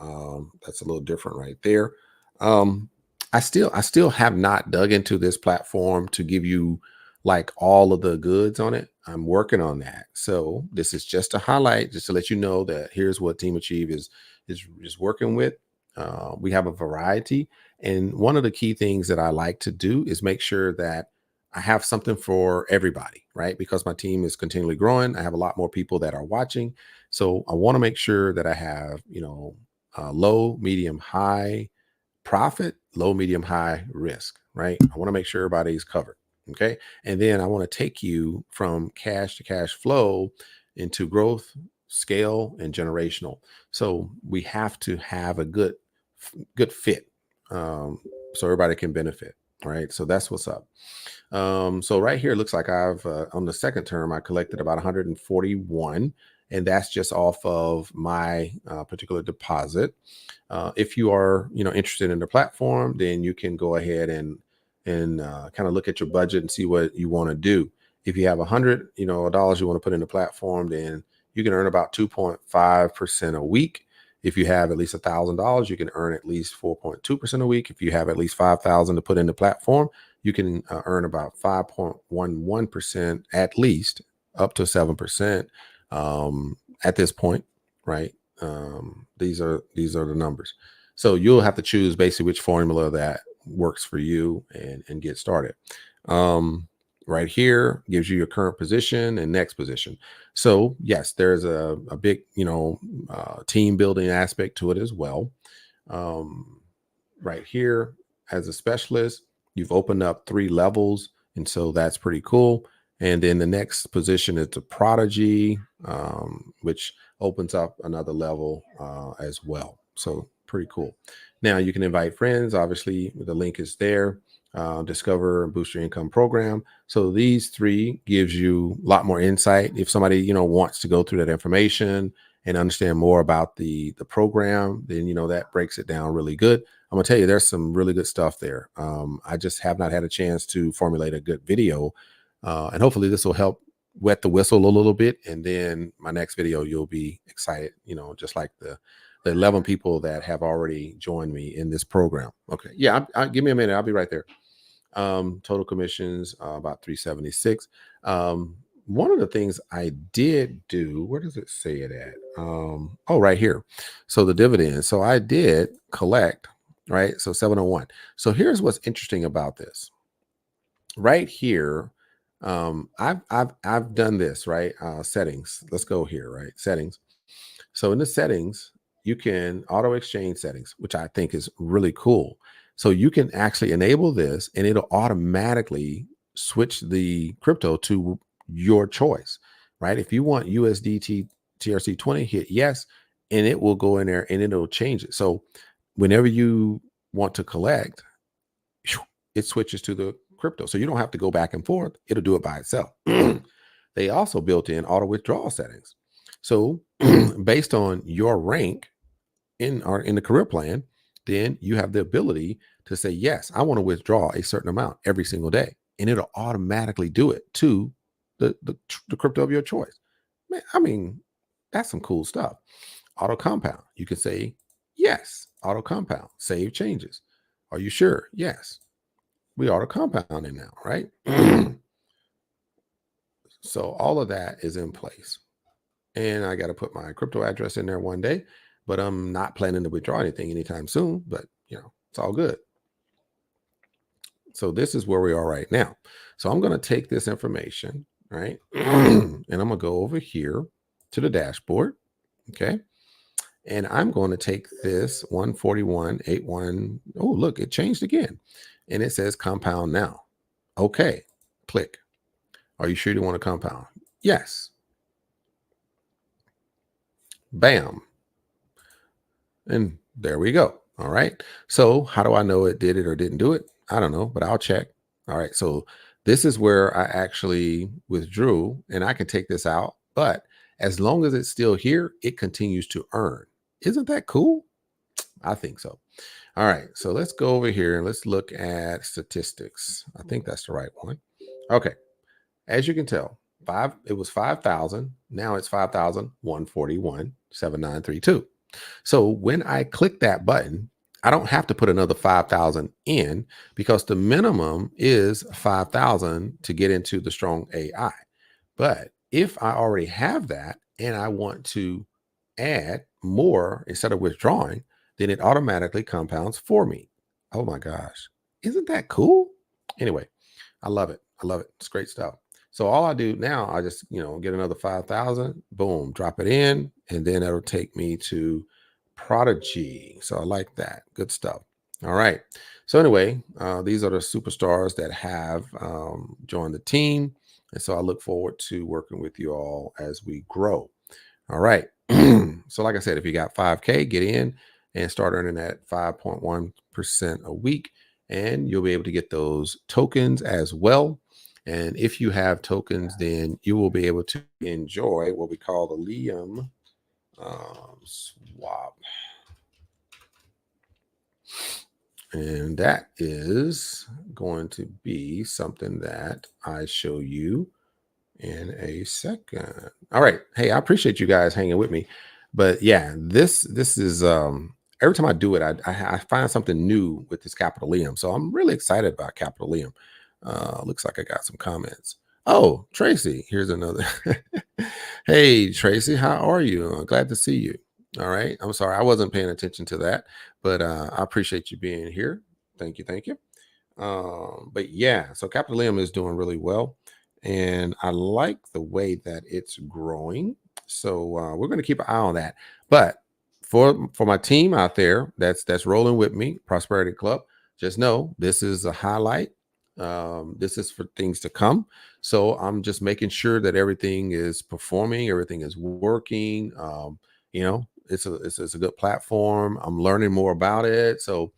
That's a little different right there. I still have not dug into this platform to give you like all of the goods on it. I'm working on that. So this is just a highlight, just to let you know that here's what Team Achieve is working with. We have a variety, and one of the key things that I like to do is make sure that I have something for everybody, right? Because my team is continually growing. I have a lot more people that are watching. So I want to make sure that I have, low, medium, high profit, low, medium, high risk, right? I want to make sure everybody's covered. Okay. And then I want to take you from cash to cash flow into growth, scale, and generational. So we have to have a good fit, um, so everybody can benefit. Right. So that's what's up. So right here, it looks like I've on the second term, I collected about 141, and that's just off of my particular deposit. If you are, interested in the platform, then you can go ahead and kind of look at your budget and see what you want to do. If you have $100 you want to put in the platform, then you can earn about 2.5% a week. If you have at least $1,000, you can earn at least 4.2% a week. If you have at least 5,000 to put in the platform, you can earn about 5.11% at least, up to 7% at this point, right? These are the numbers. So you'll have to choose basically which formula that works for you and get started. Um, right here gives you your current position and next position. So yes, there's a big, team building aspect to it as well. Um, right here, as a specialist, you've opened up 3 levels, and so that's pretty cool. And then the next position is the prodigy, which opens up another level as well. So pretty cool. Now you can invite friends. Obviously, the link is there. Discover and boost your income program. So these 3 gives you a lot more insight. If somebody wants to go through that information and understand more about the program, then that breaks it down really good. I'm gonna tell you, there's some really good stuff there. I just have not had a chance to formulate a good video, and hopefully this will help wet the whistle a little bit. And then my next video, you'll be excited, just like the 11 people that have already joined me in this program. Okay, yeah, give me a minute. I'll be right there. Total commissions about 376. One of the things I did do, where does it say it at? Oh, right here. So the dividends. So I did collect, right? So 701. So here's what's interesting about this. Right here, I've done this, right? Settings. Let's go here, right? Settings. So in the settings, you can auto exchange settings, which I think is really cool. So you can actually enable this and it'll automatically switch the crypto to your choice, right? If you want USDT TRC20, hit yes, and it will go in there and it'll change it. So whenever you want to collect, it switches to the crypto. So you don't have to go back and forth. It'll do it by itself. They also built in auto withdrawal settings. So based on your rank in the career plan, then you have the ability to say, yes, I want to withdraw a certain amount every single day. And it'll automatically do it to the crypto of your choice. Man, I mean, that's some cool stuff. Auto compound. You can say, yes, auto compound, save changes. Are you sure? Yes. We auto compounding now, right? So all of that is in place. And I got to put my crypto address in there one day, but I'm not planning to withdraw anything anytime soon, but it's all good. So this is where we are right now. So I'm going to take this information, right? And I'm going to go over here to the dashboard. Okay. And I'm going to take this 141.81. Oh, look, it changed again. And it says compound now. Okay. Click. Are you sure you want to compound? Yes. Bam. And there we go. All right. So how do I know it did it or didn't do it? I don't know, but I'll check. All right. So this is where I actually withdrew and I can take this out. But as long as it's still here, it continues to earn. Isn't that cool? I think so. All right. So let's go over here and let's look at statistics. I think that's the right one. Okay. As you can tell, it was 5,000. Now it's 5,141.7932. So when I click that button, I don't have to put another 5,000 in because the minimum is 5,000 to get into the strong AI. But if I already have that and I want to add more instead of withdrawing, then it automatically compounds for me. Oh my gosh. Isn't that cool? Anyway, I love it. I love it. It's great stuff. So all I do now, I just, get another 5,000, boom, drop it in, and then it'll take me to Prodigy. So I like that. Good stuff. All right. So anyway, these are the superstars that have joined the team. And so I look forward to working with you all as we grow. All right. So like I said, if you got 5K, get in and start earning at 5.1% a week, and you'll be able to get those tokens as well. And if you have tokens, then you will be able to enjoy what we call the Liam swap. And that is going to be something that I show you in a second. All right. Hey, I appreciate you guys hanging with me. But yeah, this is every time I do it, I find something new with this Capital Liam. So I'm really excited about Capital Liam. Looks like I got some comments. Oh, Tracy, here's another. Hey, Tracy, how are you? Glad to see you. All right. I'm sorry, I wasn't paying attention to that, but I appreciate you being here. Thank you. Thank you. But yeah, so Capital M is doing really well, and I like the way that it's growing. So we're going to keep an eye on that. But for my team out there that's rolling with me, Prosperity Club, just know this is a highlight. This is for things to come. So I'm just making sure that everything is performing, everything is working. It's a good platform. I'm learning more about it. So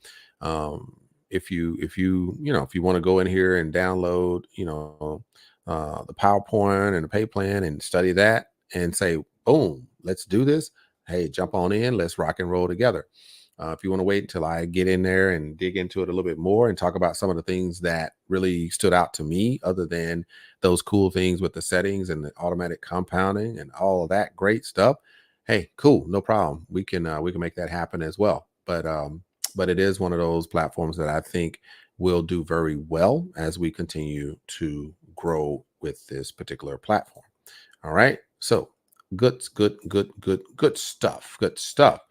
if you want to go in here and download the PowerPoint and the pay plan and study that and say, boom, let's do this. Hey, jump on in, let's rock and roll together. If you want to wait until I get in there and dig into it a little bit more and talk about some of the things that really stood out to me, other than those cool things with the settings and the automatic compounding and all of that great stuff, hey, cool, no problem. We can make that happen as well. But it is one of those platforms that I think will do very well as we continue to grow with this particular platform. All right. So good stuff. Good stuff.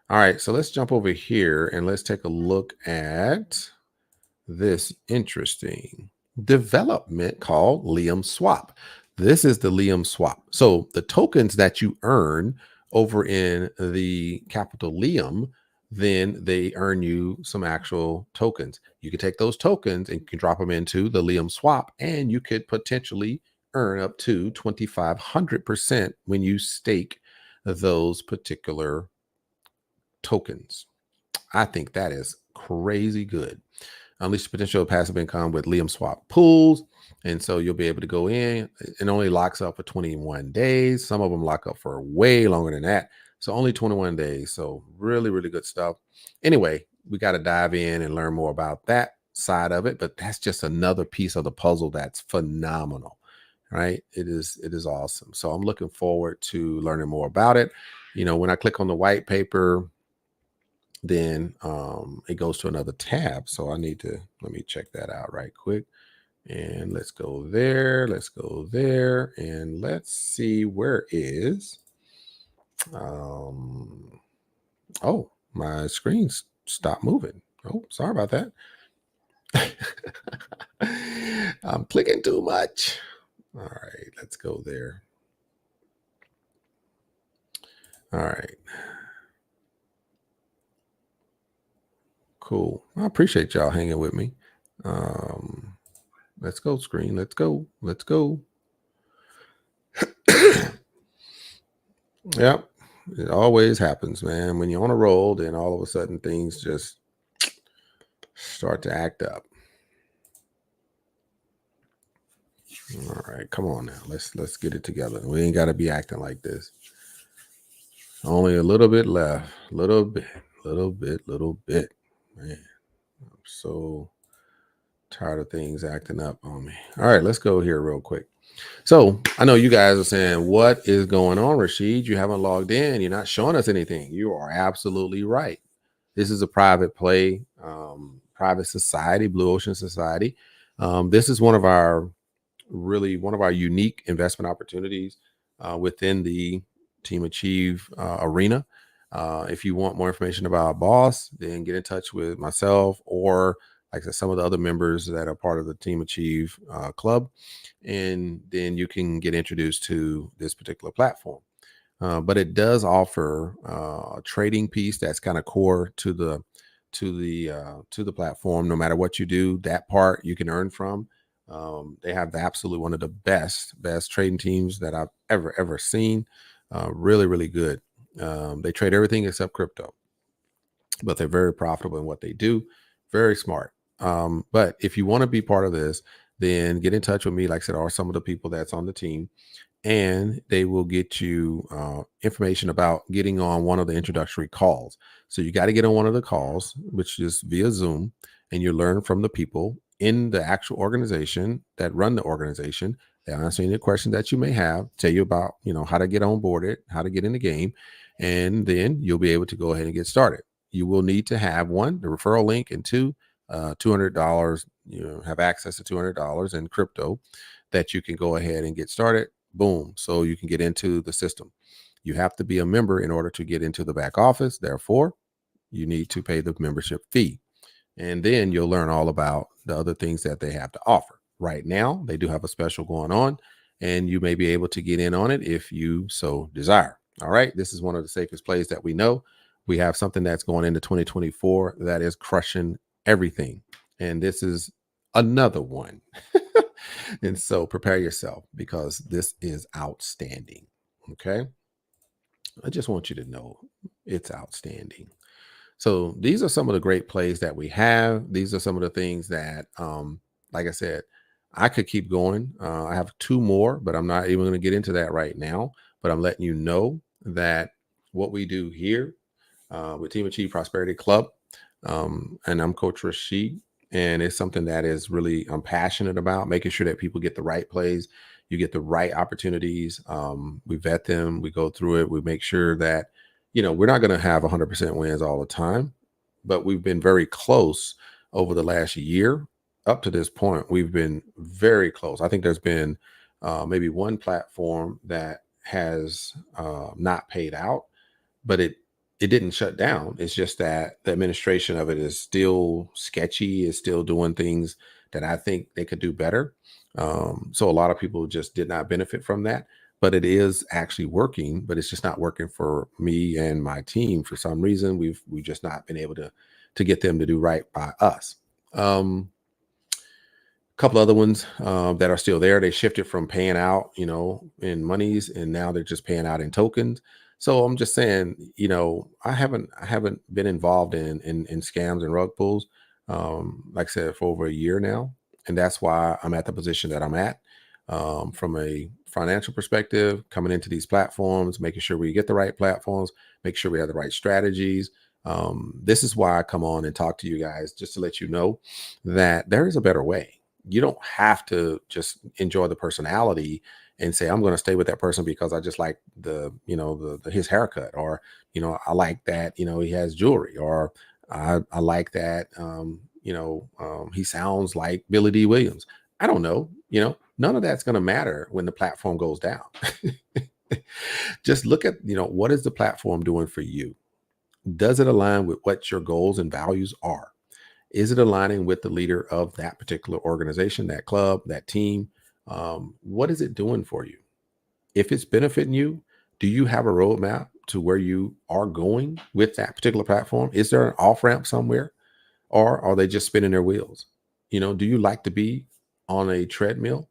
All right. So let's jump over here and let's take a look at this interesting development called Liam Swap. This is the Liam Swap. So the tokens that you earn over in the Capital Liam, then they earn you some actual tokens. You can take those tokens and you can drop them into the Liam Swap, and you could potentially earn up to 2,500% when you stake those particular tokens. I think that is crazy good. Unleash the potential of passive income with Liam Swap pools. And so you'll be able to go in. It only locks up for 21 days. Some of them lock up for way longer than that. So only 21 days. So really, really good stuff. Anyway, we got to dive in and learn more about that side of it. But that's just another piece of the puzzle that's phenomenal, right? It is awesome. So I'm looking forward to learning more about it. When I click on the white paper, then it goes to another tab. So let me check that out right quick. And let's go there. Let's go there. And let's see where is. Oh, my screen's stopped moving. Oh, sorry about that. I'm clicking too much. All right, let's go there. All right. Cool. I appreciate y'all hanging with me. Let's go, screen. Let's go. Let's go. Yep. It always happens, man. When you're on a roll, then all of a sudden things just start to act up. All right, come on now. Let's get it together. We ain't got to be acting like this. Only a little bit left. Little bit. Man, I'm so tired of things acting up on me. All right, let's go here real quick. So I know you guys are saying, what is going on, Rashid? You haven't logged in. You're not showing us anything. You are absolutely right. This is a private play, private society, Blue Ocean Society. This is one of our unique investment opportunities within the Team Achieve arena. If you want more information about our boss, then get in touch with myself or like I said, some of the other members that are part of the Team Achieve club, and then you can get introduced to this particular platform. But it does offer a trading piece that's kind of core to the platform. No matter what you do, that part you can earn from. They have the absolute one of the best trading teams that I've ever seen. Really, really good. They trade everything except crypto, but they're very profitable in what they do. Very smart. But if you want to be part of this, then get in touch with me. Like I said, or some of the people that's on the team, and they will get you information about getting on one of the introductory calls. So you got to get on one of the calls, which is via Zoom, and you learn from the people in the actual organization that run the organization. They answer any questions that you may have, tell you about, how to get on board it, how to get in the game, and then you'll be able to go ahead and get started. You will need to have one, the referral link, and two, $200. Have access to $200 in crypto that you can go ahead and get started. Boom. So you can get into the system. You have to be a member in order to get into the back office. Therefore, you need to pay the membership fee. And then you'll learn all about the other things that they have to offer. Right now, they do have a special going on, and you may be able to get in on it if you so desire. All right. This is one of the safest plays that we know. We have something that's going into 2024 that is crushing everything. And this is another one. And so prepare yourself because this is outstanding. Okay. I just want you to know it's outstanding. So these are some of the great plays that we have. These are some of the things that, like I said, I could keep going. I have two more, but I'm not even going to get into that right now. But I'm letting you know that what we do here with Team Achieve Prosperity Club, and I'm Coach Rashid, and it's something that is really I'm passionate about, making sure that people get the right plays, you get the right opportunities. We vet them, we go through it, we make sure that we're not going to have 100% wins all the time, but we've been very close over the last year. Up to this point, we've been very close. I think there's been maybe one platform that has not paid out, but it didn't shut down. It's just that the administration of it is still sketchy, is still doing things that I think they could do better. So a lot of people just did not benefit from that, but it is actually working, but it's just not working for me and my team. For some reason, we've just not been able to get them to do right by us. Couple other ones that are still there. They shifted from paying out, in monies, and now they're just paying out in tokens. So I'm just saying, I haven't been involved in scams and rug pulls, like I said, for over a year now, and that's why I'm at the position that I'm at. From a financial perspective, coming into these platforms, making sure we get the right platforms, make sure we have the right strategies. This is why I come on and talk to you guys, just to let you know that there is a better way. You don't have to just enjoy the personality and say, I'm going to stay with that person because I just like his haircut, or, I like that, he has jewelry, or I like that, he sounds like Billy D. Williams. I don't know, none of that's going to matter when the platform goes down. Just look at, what is the platform doing for you? Does it align with what your goals and values are? Is it aligning with the leader of that particular organization, that club, that team? What is it doing for you? If it's benefiting you, do you have a roadmap to where you are going with that particular platform? Is there an off ramp somewhere, or are they just spinning their wheels? Do you like to be on a treadmill,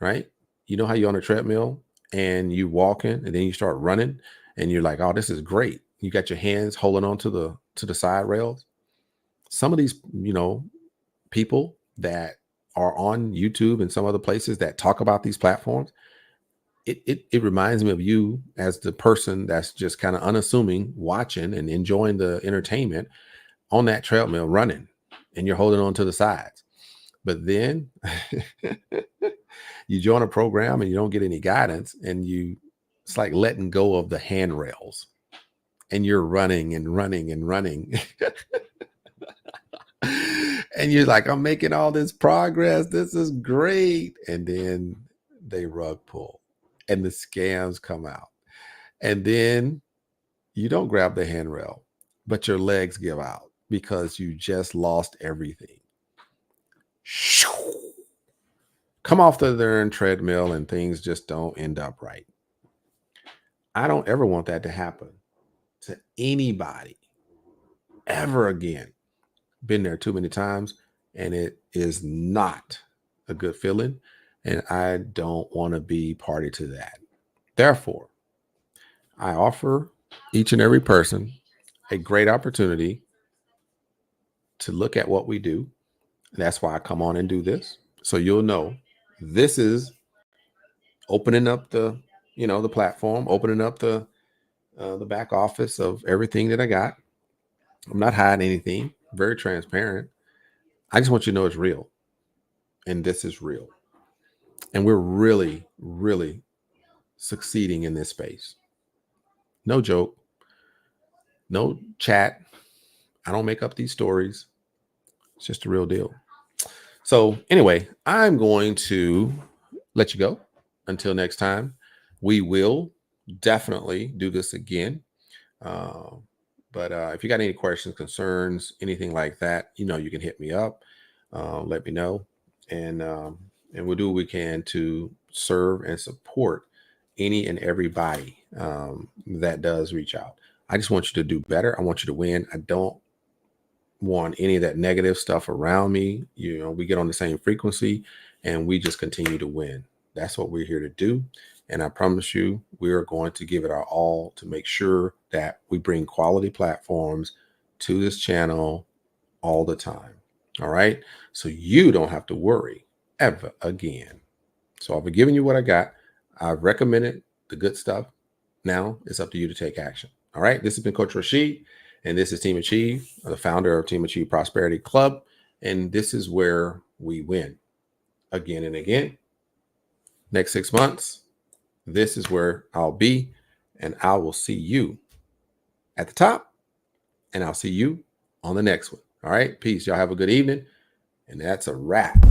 right? You know how you're on a treadmill and you walking and then you start running and you're like, oh, this is great. You got your hands holding on to the side rails. Some of these, people that are on YouTube and some other places that talk about these platforms, it reminds me of you as the person that's just kind of unassuming, watching and enjoying the entertainment on that treadmill running, and you're holding on to the sides. But then you join a program and you don't get any guidance, and it's like letting go of the handrails, and you're running and running and running. And you're like, I'm making all this progress. This is great. And then they rug pull and the scams come out. And then you don't grab the handrail, but your legs give out because you just lost everything. come off the darn treadmill and things just don't end up right. I don't ever want that to happen to anybody ever again. Been there too many times, and it is not a good feeling. And I don't want to be party to that. Therefore, I offer each and every person a great opportunity to look at what we do. That's why I come on and do this. So you'll know this is opening up the platform, opening up the back office of everything that I got. I'm not hiding anything. Very transparent. I just want you to know it's real, and this is real, and we're really, really succeeding in this space. No joke. No chat. I don't make up these stories. It's just the real deal. So anyway, I'm going to let you go. Until next time, we will definitely do this again. Uh, but if you got any questions, concerns, anything like that, you can hit me up. Let me know, and we'll do what we can to serve and support any and everybody that does reach out. I just want you to do better. I want you to win. I don't want any of that negative stuff around me. We get on the same frequency and we just continue to win. That's what we're here to do. And I promise you, we are going to give it our all to make sure that we bring quality platforms to this channel all the time. All right. So you don't have to worry ever again. So I've been giving you what I got. I've recommended the good stuff. Now it's up to you to take action. All right. This has been Coach Rashid, and this is Team Achieve, the founder of Team Achieve Prosperity Club. And this is where we win again and again. Next 6 months, this is where I'll be, and I will see you at the top, and I'll see you on the next one. All right. Peace. Y'all have a good evening. And that's a wrap.